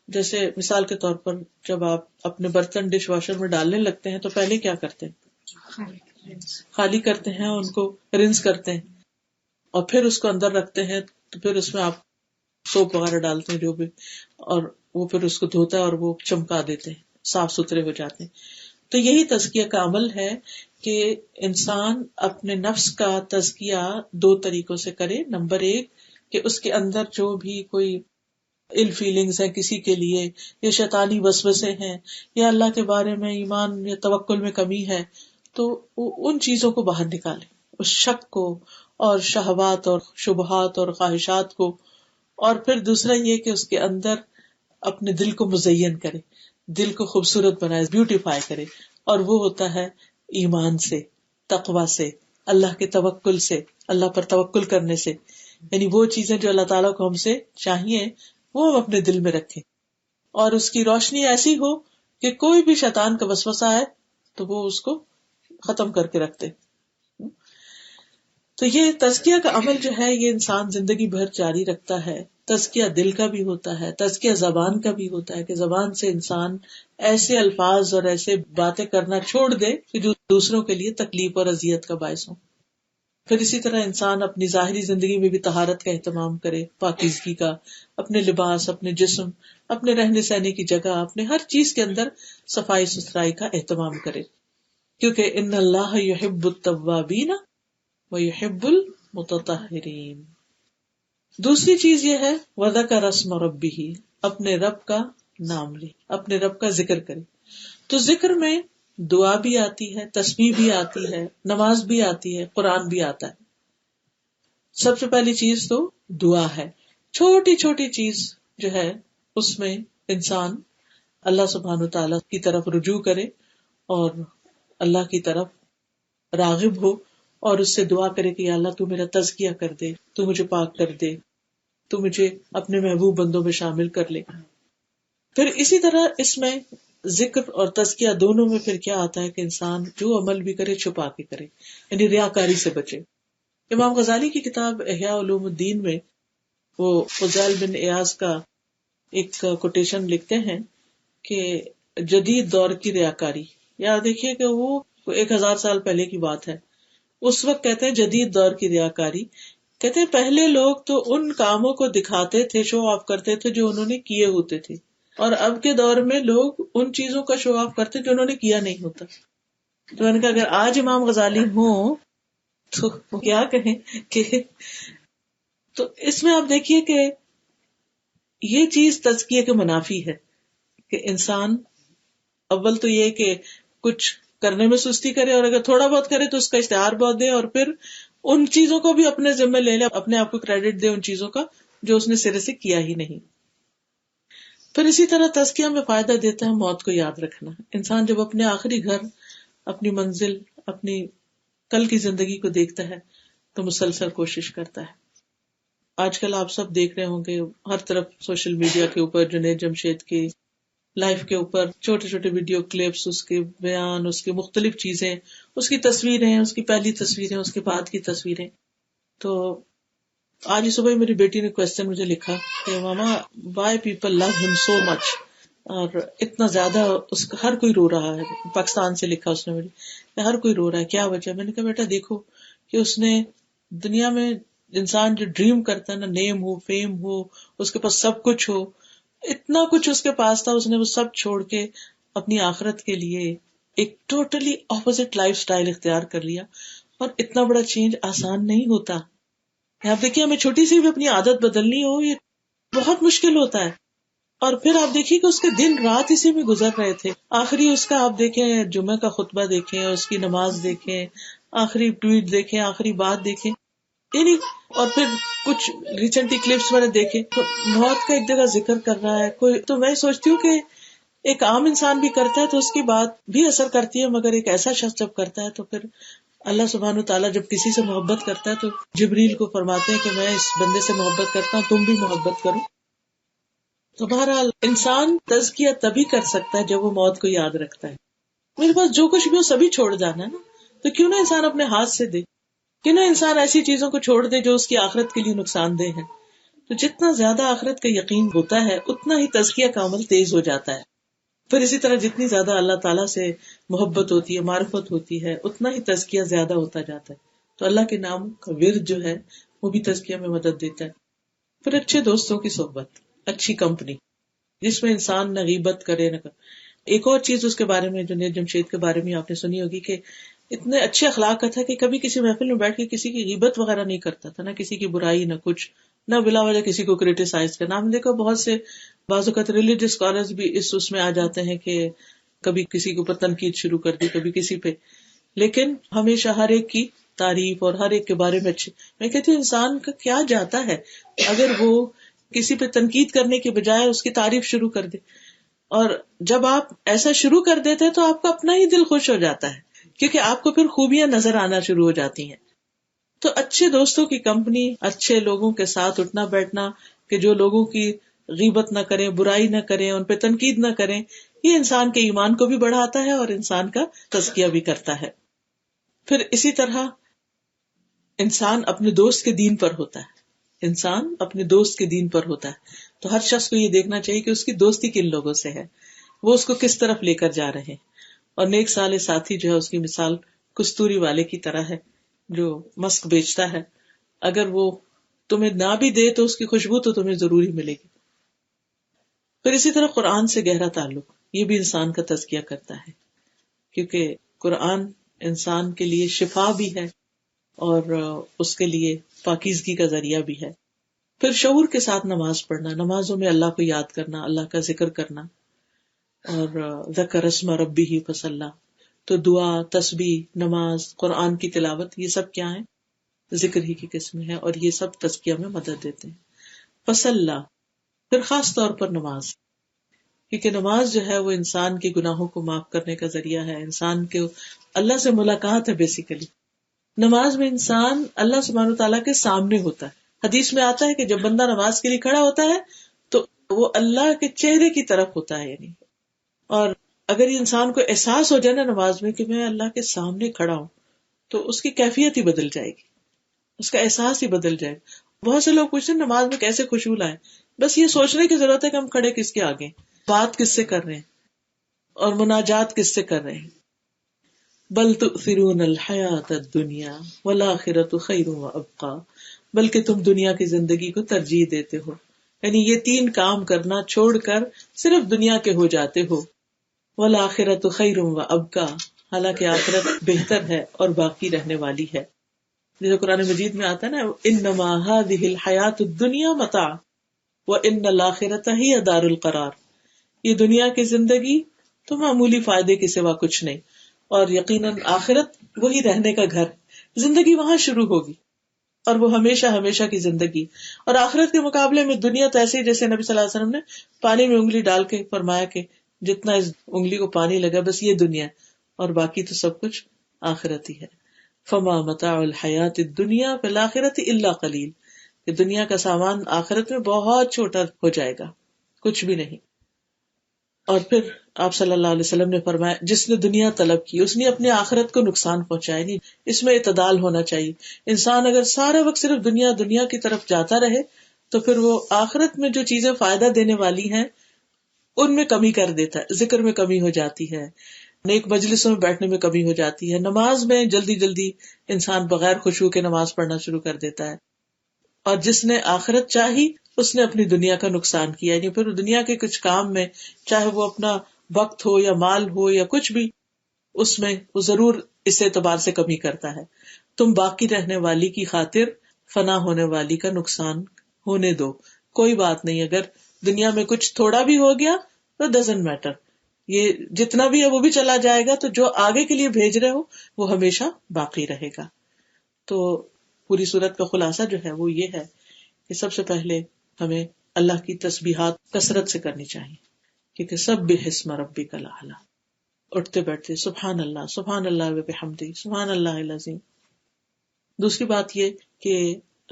جیسے مثال کے طور پر جب آپ اپنے برتن ڈش واشر میں ڈالنے لگتے ہیں تو پہلے کیا کرتے ہیں؟ خالی کرتے ہیں، ان کو رنس کرتے ہیں اور پھر اس کو اندر رکھتے ہیں. تو پھر اس میں آپ سوپ وغیرہ ڈالتے ہیں جو بھی، اور وہ پھر اس کو دھوتا ہے اور وہ چمکا دیتے ہیں، صاف ستھرے ہو جاتے ہیں. تو یہی تزکیہ کا عمل ہے کہ انسان اپنے نفس کا تزکیہ 2 طریقوں سے کرے. نمبر 1 کہ اس کے اندر جو بھی کوئی ال فیلنگز ہیں کسی کے لیے، یا شیطانی وسوسے ہیں، یا اللہ کے بارے میں ایمان یا توکل میں کمی ہے، تو ان چیزوں کو باہر نکالے، اس شک کو اور شہوات اور شبہات اور خواہشات کو. اور پھر دوسرا یہ کہ اس کے اندر اپنے دل کو مزین کرے، دل کو خوبصورت بنائے، بیوٹیفائی کرے. اور وہ ہوتا ہے ایمان سے، تقوی سے، اللہ کے توکل سے، اللہ پر توکل کرنے سے. یعنی وہ چیزیں جو اللہ تعالیٰ کو ہم سے چاہیے وہ ہم اپنے دل میں رکھیں، اور اس کی روشنی ایسی ہو کہ کوئی بھی شیطان کا وسوسہ ہے تو وہ اس کو ختم کر کے رکھتے. تو یہ تزکیہ کا عمل جو ہے یہ انسان زندگی بھر جاری رکھتا ہے. تزکیہ دل کا بھی ہوتا ہے، تزکیہ زبان کا بھی ہوتا ہے کہ زبان سے انسان ایسے الفاظ اور ایسے باتیں کرنا چھوڑ دے کہ جو دوسروں کے لیے تکلیف اور اذیت کا باعث ہو. پھر اسی طرح انسان اپنی ظاہری زندگی میں بھی طہارت کا اہتمام کرے، پاکیزگی کا، اپنے لباس، اپنے جسم، اپنے رہنے سہنے کی جگہ، اپنے ہر چیز کے اندر صفائی ستھرائی کا اہتمام کرے. کیونکہ ان اللہ یحب التوابین ویحب المتطہرین. دوسری چیز یہ ہے وذکر اسم ربہ، اپنے رب کا نام لے، اپنے رب کا ذکر کرے. تو ذکر میں دعا بھی آتی ہے، تسبیح بھی آتی ہے، نماز بھی آتی ہے، قرآن بھی آتا ہے. سب سے پہلی چیز تو دعا ہے. چھوٹی چھوٹی چیز جو ہے اس میں انسان اللہ سبحانہ وتعالیٰ کی طرف رجوع کرے اور اللہ کی طرف راغب ہو اور اس سے دعا کرے کہ یا اللہ تو میرا تزکیہ کر دے، تو مجھے پاک کر دے، تو مجھے اپنے محبوب بندوں میں شامل کر لے. پھر اسی طرح اس میں ذکر اور تزکیہ دونوں میں پھر کیا آتا ہے کہ انسان جو عمل بھی کرے چھپا کے کرے، یعنی ریاکاری سے بچے. امام غزالی کی کتاب احیاء علوم الدین میں وہ فضیل بن ایاز کا ایک کوٹیشن لکھتے ہیں کہ جدید دور کی ریاکاری، یا دیکھیے کہ وہ 1000 سال پہلے کی بات ہے، اس وقت کہتے ہیں جدید دور کی ریاکاری، کہتے ہیں پہلے لوگ تو ان کاموں کو دکھاتے تھے، شو آف کرتے تھے جو انہوں نے کیے ہوتے تھے، اور اب کے دور میں لوگ ان چیزوں کا شو آف کرتے جو انہوں نے کیا نہیں ہوتا. تو میں نے کہا اگر آج امام غزالی ہوں تو وہ کیا کہیں کہ تو اس میں آپ دیکھیے کہ یہ چیز تزکیے کے منافی ہے کہ انسان اول تو یہ کہ کچھ کرنے میں سستی کرے، اور اگر تھوڑا بہت کرے تو اس کا اشتہار بہت دے، اور پھر ان چیزوں کو بھی اپنے ذمہ لے لے، اپنے آپ کو کریڈٹ دے ان چیزوں کا جو اس نے سرے سے کیا ہی نہیں. پھر اسی طرح تزکیہ میں فائدہ دیتا ہے موت کو یاد رکھنا. انسان جب اپنے آخری گھر، اپنی منزل، اپنی کل کی زندگی کو دیکھتا ہے تو مسلسل کوشش کرتا ہے. آج کل آپ سب دیکھ رہے ہوں گے ہر طرف سوشل میڈیا کے اوپر جنید جمشید کی لائف کے اوپر چھوٹے چھوٹے ویڈیو کلپس، اس کے بیان، اس کی مختلف چیزیں، اس کی تصویریں، اس کی پہلی تصویریں، اس کے بعد کی تصویریں. تو آج صبح میری بیٹی نے کوشچن مجھے لکھا کہ ماما وائی پیپل لو ہم سو مچ، اور اتنا زیادہ اس کا ہر کوئی رو رہا ہے. پاکستان سے لکھا اس نے مجھے کہ ہر کوئی رو رہا ہے، کیا وجہ؟ میں نے کہا بیٹا دیکھو کہ اس نے دنیا میں انسان جو ڈریم کرتا ہے نا، نیم ہو، فیم ہو، اس کے پاس سب کچھ ہو، اتنا کچھ اس کے پاس تھا، اس نے وہ سب چھوڑ کے اپنی آخرت کے لیے ایک ٹوٹلی اپوزٹ لائف سٹائل اختیار کر لیا. اور اتنا بڑا چینج آسان نہیں ہوتا. آپ دیکھیے ہمیں چھوٹی سی بھی اپنی عادت بدلنی ہو یہ بہت مشکل ہوتا ہے. اور پھر آپ دیکھیے کہ اس کے دن رات اسی میں گزر رہے تھے. آخری اس کا آپ دیکھیں جمعہ کا خطبہ دیکھیں، اس کی نماز دیکھیں، آخری ٹویٹ دیکھیں، آخری بات دیکھیں، یعنی اور پھر کچھ ریسنٹلی کلپس میں نے دیکھے تو موت کا ایک جگہ ذکر کر رہا ہے کوئی. تو میں سوچتی ہوں کہ ایک عام انسان بھی کرتا ہے تو اس کی بات بھی اثر کرتی ہے، مگر ایک ایسا شخص جب کرتا ہے تو پھر اللہ سبحانہ تعالیٰ جب کسی سے محبت کرتا ہے تو جبریل کو فرماتے ہیں کہ میں اس بندے سے محبت کرتا ہوں، تم بھی محبت کرو. تو بہرحال انسان تزکیہ تبھی کر سکتا ہے جب وہ موت کو یاد رکھتا ہے. میرے پاس جو کچھ بھی ہو سبھی چھوڑ جانا ہے نا، تو کیوں نہ انسان اپنے ہاتھ سے دے، کیوں نہ انسان ایسی چیزوں کو چھوڑ دے جو اس کی آخرت کے لیے نقصان دہ ہے. تو جتنا زیادہ آخرت کا یقین ہوتا ہے اتنا ہی تزکیہ کا عمل تیز ہو جاتا ہے. پھر اسی طرح جتنی زیادہ اللہ تعالیٰ سے محبت ہوتی ہے، معرفت ہوتی ہے، اتنا ہی تزکیہ زیادہ ہوتا جاتا ہے. تو اللہ کے نام کا ورد جو ہے وہ بھی تزکیہ میں مدد دیتا ہے. پھر اچھے دوستوں کی صحبت، اچھی کمپنی جس میں انسان نہ غیبت کرے نہ کرے. ایک اور چیز اس کے بارے میں جنید جمشید کے بارے میں آپ نے سنی ہوگی کہ اتنے اچھے اخلاق کا تھا کہ کبھی کسی محفل میں بیٹھ کے کسی کی غیبت وغیرہ نہیں کرتا تھا، نہ کسی کی برائی، نہ کچھ، نہ بلا وجہ کسی کو کریٹیسائز کرنا. ہم دیکھو بہت سے بعض اوقات ریلیجیس اسکالرز بھی اس میں آ جاتے ہیں کہ کبھی کسی کے اوپر تنقید شروع کر دی، کبھی کسی پہ، لیکن ہمیشہ ہر ایک کی تعریف اور ہر ایک کے بارے میں اچھے. میں کہتی ہوں انسان کا کیا جاتا ہے اگر وہ کسی پہ تنقید کرنے کے بجائے اس کی تعریف شروع کر دے. اور جب آپ ایسا شروع کر دیتے ہیں تو آپ کا اپنا ہی دل خوش ہو جاتا ہے، کیونکہ آپ کو پھر خوبیاں نظر آنا شروع ہو جاتی ہیں. تو اچھے دوستوں کی کمپنی، اچھے لوگوں کے ساتھ اٹھنا بیٹھنا کہ جو لوگوں کی غیبت نہ کریں، برائی نہ کریں، ان پہ تنقید نہ کریں، یہ انسان کے ایمان کو بھی بڑھاتا ہے اور انسان کا تزکیہ بھی کرتا ہے. پھر اسی طرح انسان اپنے دوست کے دین پر ہوتا ہے. انسان اپنے دوست کے دین پر ہوتا ہے تو ہر شخص کو یہ دیکھنا چاہیے کہ اس کی دوستی کن لوگوں سے ہے، وہ اس کو کس طرف لے کر جا رہے ہیں. اور نیک صالح ساتھی جو ہے اس کی مثال کستوری والے کی طرح ہے جو مسک بیچتا ہے، اگر وہ تمہیں نہ بھی دے تو اس کی خوشبو تو تمہیں ضروری ملے گی. پھر اسی طرح قرآن سے گہرا تعلق، یہ بھی انسان کا تزکیہ کرتا ہے، کیونکہ قرآن انسان کے لیے شفا بھی ہے اور اس کے لیے پاکیزگی کا ذریعہ بھی ہے. پھر شعور کے ساتھ نماز پڑھنا، نمازوں میں اللہ کو یاد کرنا، اللہ کا ذکر کرنا. اور ذکر اسم ربہ فصلی، تو دعا، تسبیح، نماز، قرآن کی تلاوت، یہ سب کیا ہیں؟ ذکر ہی کی قسم ہے، اور یہ سب تزکیہ میں مدد دیتے ہیں. فصلی، پھر خاص طور پر نماز، کیونکہ نماز جو ہے وہ انسان کے گناہوں کو معاف کرنے کا ذریعہ ہے، انسان کے اللہ سے ملاقات ہے بیسیکلی. نماز میں انسان اللہ سبحانہ تعالیٰ کے سامنے ہوتا ہے. حدیث میں آتا ہے کہ جب بندہ نماز کے لیے کھڑا ہوتا ہے تو وہ اللہ کے چہرے کی طرف ہوتا ہے. یعنی اور اگر انسان کو احساس ہو جائے نا نماز میں کہ میں اللہ کے سامنے کھڑا ہوں تو اس کی کیفیت ہی بدل جائے گی, اس کا احساس ہی بدل جائے گا. بہت سے لوگ پوچھتے ہیں نماز میں کیسے خشوع لائیں. بس یہ سوچنے کی ضرورت ہے کہ ہم کھڑے کس کے آگے, بات کس سے کر رہے ہیں اور مناجات کس سے کر رہے ہیں. بل تؤثرون الحیات الدنیا والآخرۃ خیر وابقی, بلکہ تم دنیا کی زندگی کو ترجیح دیتے ہو. یعنی یہ 3 کام کرنا چھوڑ کر صرف دنیا کے ہو جاتے ہو. والآخرۃ خیر وابقی, حالانکہ آخرت بہتر ہے اور باقی رہنے والی ہے. جیسے قرآن مجید میں آتا ہے نا, انما هذه الحیات الدنیا متاع وان الآخرۃ ہی دار القرار. یہ دنیا کی زندگی تو معمولی فائدے کے سوا کچھ نہیں, اور یقیناً آخرت وہی رہنے کا گھر. زندگی وہاں شروع ہوگی اور وہ ہمیشہ ہمیشہ کی زندگی. اور آخرت کے مقابلے میں دنیا تو ایسے ہی جیسے نبی صلی اللہ علیہ وسلم نے پانی میں انگلی ڈال کے فرمایا کہ جتنا اس انگلی کو پانی لگا بس یہ دنیا ہے, اور باقی تو سب کچھ آخرت ہی ہے. فما متاع الحیات الدنیا فی الآخرۃ الا قلیل, کہ دنیا کا سامان آخرت میں بہت چھوٹا ہو جائے گا, کچھ بھی نہیں. اور پھر آپ صلی اللہ علیہ وسلم نے فرمایا جس نے دنیا طلب کی اس نے اپنے آخرت کو نقصان پہنچایا. نہیں, اس میں اعتدال ہونا چاہیے. انسان اگر سارا وقت صرف دنیا دنیا کی طرف جاتا رہے تو پھر وہ آخرت میں جو چیزیں فائدہ دینے والی ہیں ان میں کمی کر دیتا ہے. ذکر میں کمی ہو جاتی ہے, نیک مجلسوں میں بیٹھنے میں کمی ہو جاتی ہے, نماز میں جلدی جلدی انسان بغیر خشوع کے نماز پڑھنا شروع کر دیتا ہے. اور جس نے آخرت چاہی اس نے اپنی دنیا کا نقصان کیا. یعنی پھر دنیا کے کچھ کام میں چاہے وہ اپنا وقت ہو یا مال ہو یا کچھ بھی, اس میں وہ ضرور اس اعتبار سے کمی کرتا ہے. تم باقی رہنے والی کی خاطر فنا ہونے والی کا نقصان ہونے دو, کوئی بات نہیں. اگر دنیا میں کچھ تھوڑا بھی ہو گیا تو ڈزنٹ میٹر, یہ جتنا بھی ہے وہ بھی چلا جائے گا, تو جو آگے کے لیے بھیج رہے ہو وہ ہمیشہ باقی رہے گا. تو پوری صورت کا خلاصہ جو ہے وہ یہ ہے کہ سب سے پہلے ہمیں اللہ کی تسبیحات کثرت سے کرنی چاہیے, کیونکہ سبح اسم ربک الاعلی, اٹھتے بیٹھتے سبحان اللہ وبحمدہ سبحان اللہ العظیم. دوسری بات یہ کہ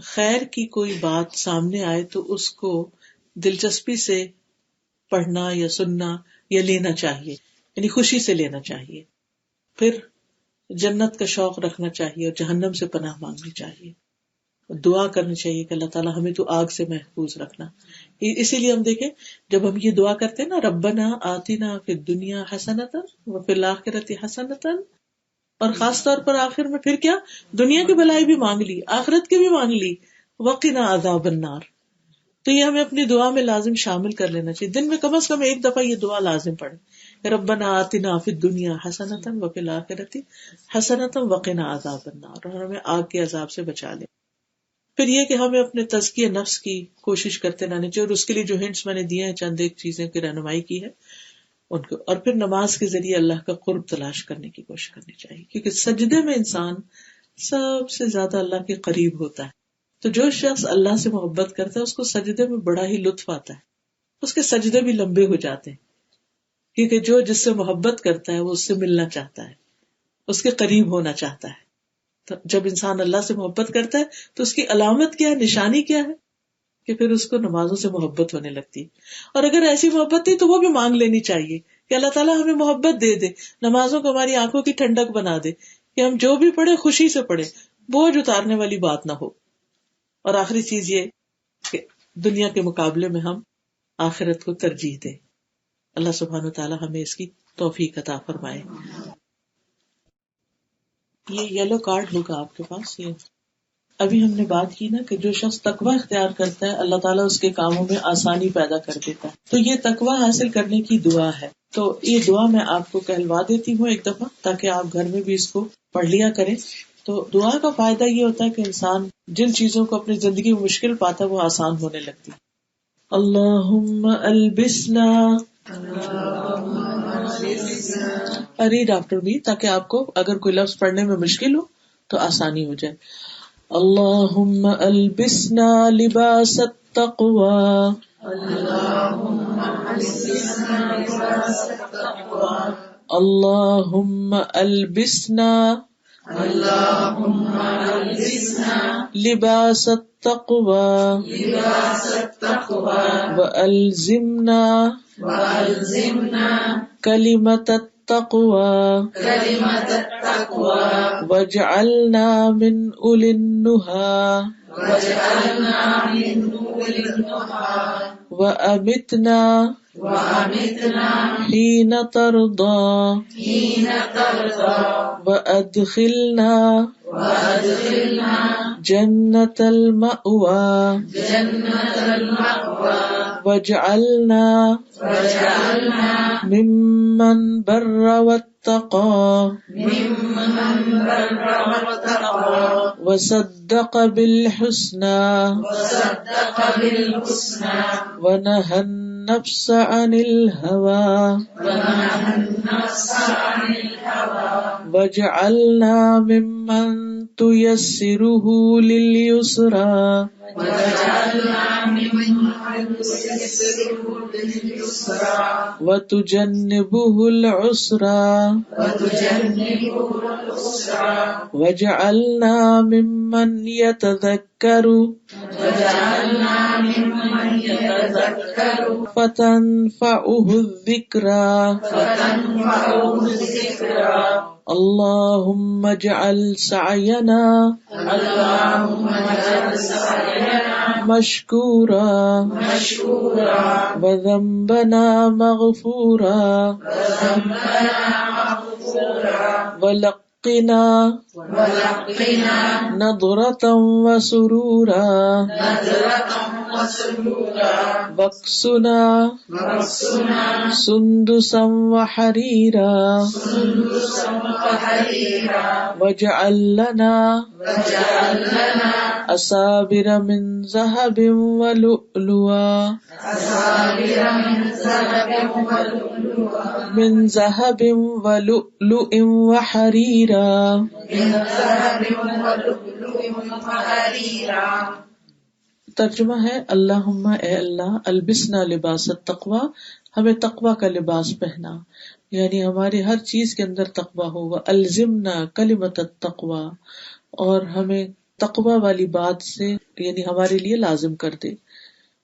خیر کی کوئی بات سامنے آئے تو اس کو دلچسپی سے پڑھنا یا سننا یا لینا چاہیے, یعنی خوشی سے لینا چاہیے. پھر جنت کا شوق رکھنا چاہیے اور جہنم سے پناہ مانگنی چاہیے. دعا کرنی چاہیے کہ اللہ تعالیٰ ہمیں تو آگ سے محفوظ رکھنا. اسی لیے ہم دیکھیں جب ہم یہ دعا کرتے ہیں نا, ربنا آتنا فی الدنیا حسنۃ وفی الآخرۃ حسنۃ, اور خاص طور پر آخر میں پھر کیا, دنیا کی بھلائی بھی مانگ لی, آخرت کی بھی مانگ لی, وقنا عذاب النار. تو یہ ہمیں اپنی دعا میں لازم شامل کر لینا چاہیے. دن میں کم از کم ایک دفعہ یہ دعا لازم پڑھیں, ربنا آتنا فی الدنیا حسنۃ وفی الآخرۃ حسنۃ وقنا عذاب النار, اور ہمیں آگ کے عذاب سے بچا لے. پھر یہ کہ ہمیں اپنے تزکیہ نفس کی کوشش کرتے رہنا چاہیے, اور اس کے لیے جو ہنٹس میں نے دیے ہیں چند ایک چیزیں کی رہنمائی کی ہے ان کو. اور پھر نماز کے ذریعے اللہ کا قرب تلاش کرنے کی کوشش کرنی چاہیے, کیونکہ سجدے میں انسان سب سے زیادہ اللہ کے قریب ہوتا ہے. تو جو شخص اللہ سے محبت کرتا ہے اس کو سجدے میں بڑا ہی لطف آتا ہے, اس کے سجدے بھی لمبے ہو جاتے ہیں, کیونکہ جو جس سے محبت کرتا ہے وہ اس سے ملنا چاہتا ہے, اس کے قریب ہونا چاہتا ہے. تو جب انسان اللہ سے محبت کرتا ہے تو اس کی علامت کیا ہے, نشانی کیا ہے, کہ پھر اس کو نمازوں سے محبت ہونے لگتی ہے. اور اگر ایسی محبت نہیں تو وہ بھی مانگ لینی چاہیے کہ اللہ تعالیٰ ہمیں محبت دے دے, نمازوں کو ہماری آنکھوں کی ٹھنڈک بنا دے, کہ ہم جو بھی پڑھے خوشی سے پڑھے, بوجھ اتارنے والی بات نہ ہو. اور آخری چیز یہ کہ دنیا کے مقابلے میں ہم آخرت کو ترجیح دیں. اللہ سبحانہ تعالیٰ ہمیں اس کی توفیق عطا فرمائے. یہ یلو کارڈ ہوگا آپ کے پاس. یہ ابھی ہم نے بات کی نا کہ جو شخص تقوی اختیار کرتا ہے اللہ تعالیٰ اس کے کاموں میں آسانی پیدا کر دیتا ہے. تو یہ تقوی حاصل کرنے کی دعا ہے. تو یہ دعا میں آپ کو کہلوا دیتی ہوں ایک دفعہ, تاکہ آپ گھر میں بھی اس کو پڑھ لیا کریں. تو دعا کا فائدہ یہ ہوتا ہے کہ انسان جن چیزوں کو اپنی زندگی میں مشکل پاتا ہے وہ آسان ہونے لگتی. اللہم البسنا, ارے ڈاکٹر بھی, تاکہ آپ کو اگر کوئی لفظ پڑھنے میں مشکل ہو تو آسانی ہو جائے. اللہم البسنا لباس التقوی, اللہم البسنا اللهم ألبسنا لباس التقوى وألزمنا كلمة التقوى واجعلنا من أولي النهى وأمتنا حين ترضى وأدخلنا جنة المأوى واجعلنا ممن بر واتقى وصدق بالحسنى ونهى النفس عن الهوى واجعلنا ممن تيسره لليسرى وتجنبه العسرى واجعلنا ممن يتذكر فتنفعه الذكرى اللهم اجعل سعينا مشكورا وذنبنا مغفورا ولقنا نضرة وسرورا واكسنا سندسا وحريرا واجعل لنا أسابر من ذهب ولؤلؤا من ذهب ولؤلؤ وحريرا. ترجمہ ہے اللہم اے اللہ البسنا لباس التقوی، ہمیں تقوی کا لباس پہنا، یعنی ہماری ہر چیز کے اندر تقوی ہو، الزمنا کلمۃ التقوی، اور ہمیں تقوی والی بات سے یعنی ہمارے لیے لازم کر دے،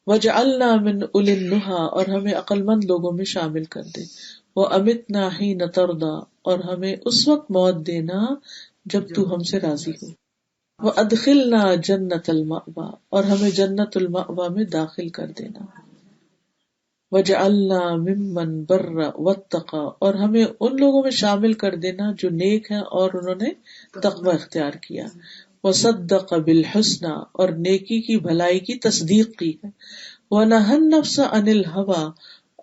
وجعلنا من اولی النہی، اور ہمیں عقل مند لوگوں میں شامل کر دے، وامتنا حین ترضی، اور ہمیں اس وقت موت دینا جب تو ہم سے راضی ہو، وادخلنا جنت المأوی، اور ہمیں جنت المأوی میں داخل کر دینا، وجعلنا ممن بر واتقى، اور ہمیں ان لوگوں میں شامل کر دینا جو نیک ہیں اور انہوں نے تقوی اختیار کیا، وصدق بالحسنى، اور نیکی کی بھلائی کی تصدیق کی ہے، ونہى النفس عن الهوى،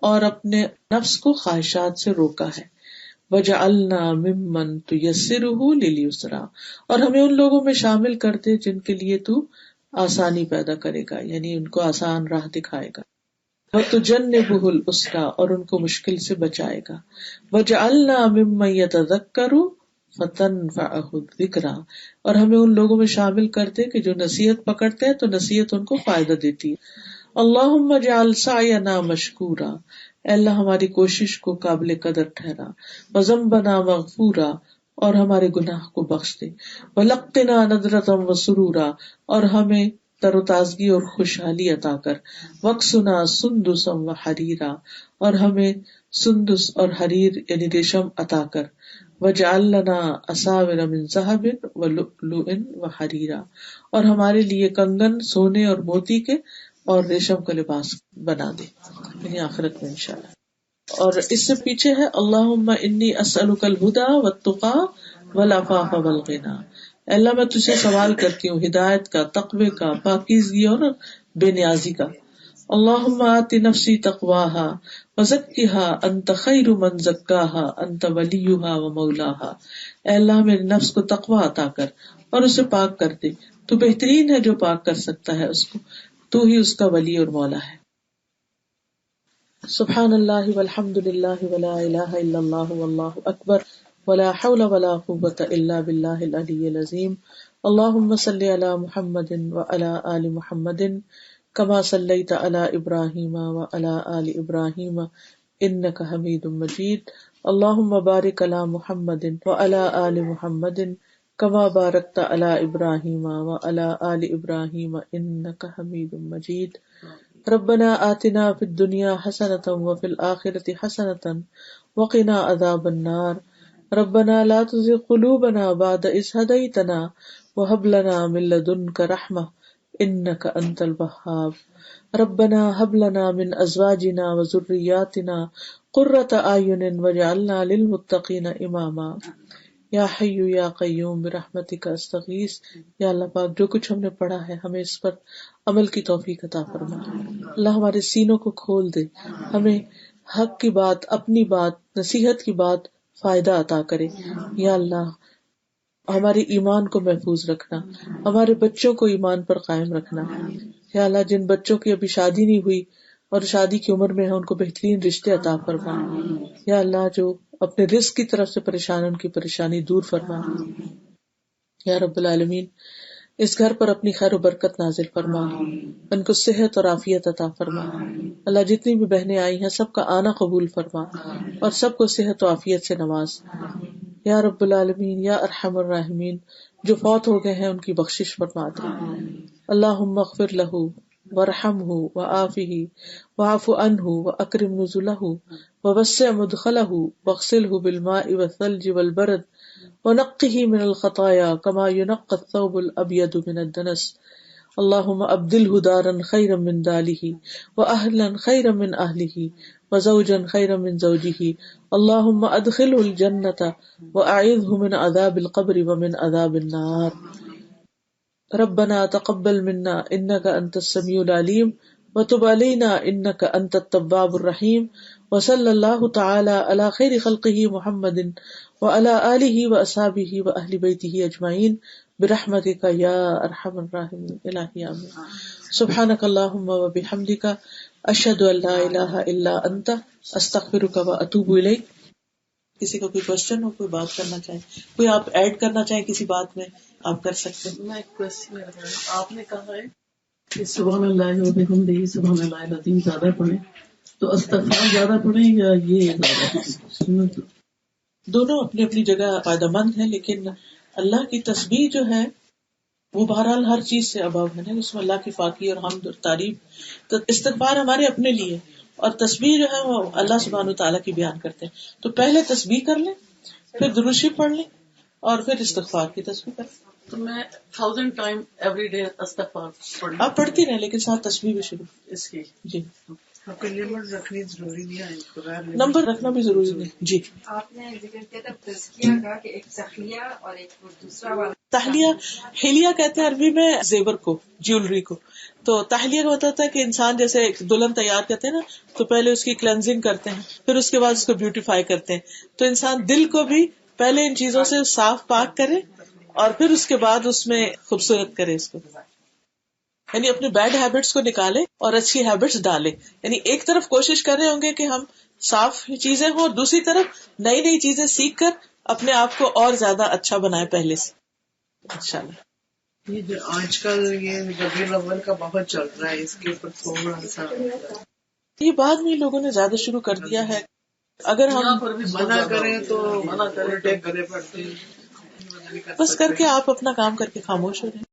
اور اپنے نفس کو خواہشات سے روکا ہے، وجعلنا ممن تيسره لليسرى، اور ہمیں ان لوگوں میں شامل کر دے جن کے لیے تو آسانی پیدا کرے گا، یعنی ان کو آسان راہ دکھائے گا، وتجنبه العسرى، اور ان کو مشکل سے بچائے گا، وجعلنا ممن يتذكر فتنفعه الذکرى، اور ہمیں ان لوگوں میں شامل کر دے کہ جو نصیحت پکڑتے ہیں تو نصیحت ان کو فائدہ دیتی ہے، اللہم اجعل سعینا مشکورا، اے اللہ ہماری کوشش کو قابل قدر ٹھہرا، وذنبنا مغفورا، اور ہمارے گناہ کو بخش دے، ولقنا نضرۃ وسرورا، اور ہمیں تر و تازگی اور خوشحالی عطا کر، وقسنا سندسا وحریرا، اور ہمیں سندس اور حریر یعنی ریشم عطا کر، وجعل لنا اساور من ذهب ولؤلؤ وحریرا، اور ہمارے لیے کنگن سونے اور موتی کے اور ریشم کا لباس بنا دے، یعنی آخرت میں انشاءاللہ۔ اور اس سے پیچھے ہے اللہم انی اسألک الہدی والتقی والعفاف والغنی، اللہ میں تجھے سوال کرتی ہوں ہدایت کا، تقوی کا، پاکیزگی اور بے نیازی کا، اللہم آت نفسی تقواہا وزکھا انت خیر من زکاہا انت ولیہا ومولاہا، اے اللہ میرے نفس کو تقوی عطا کر اور اسے پاک کر دے، تو بہترین ہے جو پاک کر سکتا ہے اس کو، تو ہی اس کا ولی اور مولا ہے۔ سبحان اللہ والحمد للہ ولا الہ الا اللہ واللہ اکبر ولا حول ولا قوة الا باللہ العلی العظیم۔ اللہم صلی علی محمد وعلی آل محمد کما صلیت علی ابراہیم وعلی آل ابراہیم انک حمید مجید۔ اللہم بارک علی محمد وعلی آل محمد كما باركت على إبراهيم وعلى آل إبراهيم إنك حميد مجيد. ربنا آتنا في الدنيا حسنة وفي الآخرة حسنة وقنا عذاب النار. ربنا لا تزغ قلوبنا بعد إذ هديتنا وهب لنا من لدنك رحمة إنك أنت الوهاب. ربنا هب لنا من أزواجنا وذرياتنا قرة أعين واجعلنا للمتقين إماما. یا حی یا قیوم برحمتک استغیث. یا اللہ پاک جو کچھ ہم نے پڑھا ہے ہمیں اس پر عمل کی توفیق عطا فرما. اللہ ہمارے سینوں کو کھول دے، ہمیں حق کی بات، اپنی بات، نصیحت کی بات فائدہ عطا کرے. یا اللہ ہمارے ایمان کو محفوظ رکھنا، ہمارے بچوں کو ایمان پر قائم رکھنا. یا اللہ جن بچوں کی ابھی شادی نہیں ہوئی اور شادی کی عمر میں ہے ان کو بہترین رشتے عطا فرما. یا اللہ جو اپنے رزق کی طرف سے پریشان ان کی پریشانی دور فرما. یا رب العالمین اس گھر پر اپنی خیر و برکت نازل فرما، ان کو صحت اور عافیت عطا فرما. اللہ جتنی بھی بہنیں آئی ہیں سب کا آنا قبول فرما اور سب کو صحت و عافیت سے نواز. یا رب العالمین یا ارحم الراحمین جو فوت ہو گئے ہیں ان کی بخشش فرما دے. اللہم اغفر لہ وارحمہ وعافہ واعف عنہ واکرم نزلہ ووسع مدخلہ واغسلہ بالماء والثلج والبرد ونقہ من الخطایا کما ینقی الثوب الابیض من الدنس. اللہم ابدلہ دارا خیرا من دارہ واہلا خیرا من اہلہ وزوجا خیرا من زوجہ. اللہم ادخلہ الجنۃ واعذہ من عذاب القبر ومن عذاب النار. ربنا تقبل منا انك انت السميع العليم وتب علينا انك انت التواب الرحيم. وصلى الله تعالى على خير خلقه محمد وعلى آله واصحابه واهل بيته اجمعين برحمتك يا ارحم الراحمين. الہی آمین. سبحانك اللهم وبحمدك اشهد ان لا اله الا انت استغفرك واتوب اليك. کسی کا کوئی کوشچن ہو، کوئی بات کرنا چاہے، کوئی آپ ایڈ کرنا چاہیں کسی بات میں آپ کر سکتے ہیں. میں ایک کوشچن آپ نے کہا ہے کہ سبحان اللہ و بحمدہ سبحان اللہ العظیم زیادہ پڑھیں، تو استغفار زیادہ پڑھیں یا یہ زیادہ؟ دونوں اپنی اپنی جگہ فائدہ مند ہیں، لیکن اللہ کی تسبیح جو ہے وہ بہرحال ہر چیز سے ابو ہے نا، اس میں اللہ کی پاکی اور حمد اور تعریف. تو استغفار ہمارے اپنے لیے اور تسبیح جو ہے وہ اللہ سبحانہ وتعالیٰ کی بیان کرتے ہیں. تو پہلے تسبیح کر لیں، پھر درود شریف پڑھ لیں اور پھر استغفار کی تسبیح کر لیں. تو میں 1000 ٹائم ایوری ڈے استغفار پڑھوں؟ آپ پڑھتی رہیں لیکن ساتھ تسبیح بھی شروع. اس کی جی کوئی لمٹ رکھنی ضروری نہیں ہے، نمبر رکھنا بھی ضروری نہیں. جی آپ نے ذکر کیا تھا تزکیہ کا کہ ایک تخلیہ اور ایک دوسرا والا. تحلیہ، حلیہ کہتے ہیں عربی میں زیور کو، جیولری کو. تو تحلیہ کا مطلب ہے کہ انسان جیسے ایک دلہن تیار کرتے ہیں نا، تو پہلے اس کی کلینزنگ کرتے ہیں، پھر اس کے بعد اس کو بیوٹیفائی کرتے ہیں. تو انسان دل کو بھی پہلے ان چیزوں سے صاف پاک کرے اور پھر اس کے بعد اس میں خوبصورت کرے اس کو. یعنی اپنے بیڈ ہیبٹس کو نکالے اور اچھی ہیبٹس ڈالے. یعنی ایک طرف کوشش کر رہے ہوں گے کہ ہم صاف چیزیں ہوں اور دوسری طرف نئی نئی چیزیں سیکھ کر اپنے آپ کو اور زیادہ اچھا بنائے پہلے سے. انشاءاللہ یہ جو آج کل یہ ربیع الاول کا بہت چل رہا ہے، اس کے اوپر تھوڑا سا یہ بعد میں لوگوں نے زیادہ شروع کر دیا ہے. اگر ہم منع کریں تو منع کرے پڑتے ہیں. بس کر کے آپ اپنا کام کر کے خاموش ہو رہے ہیں.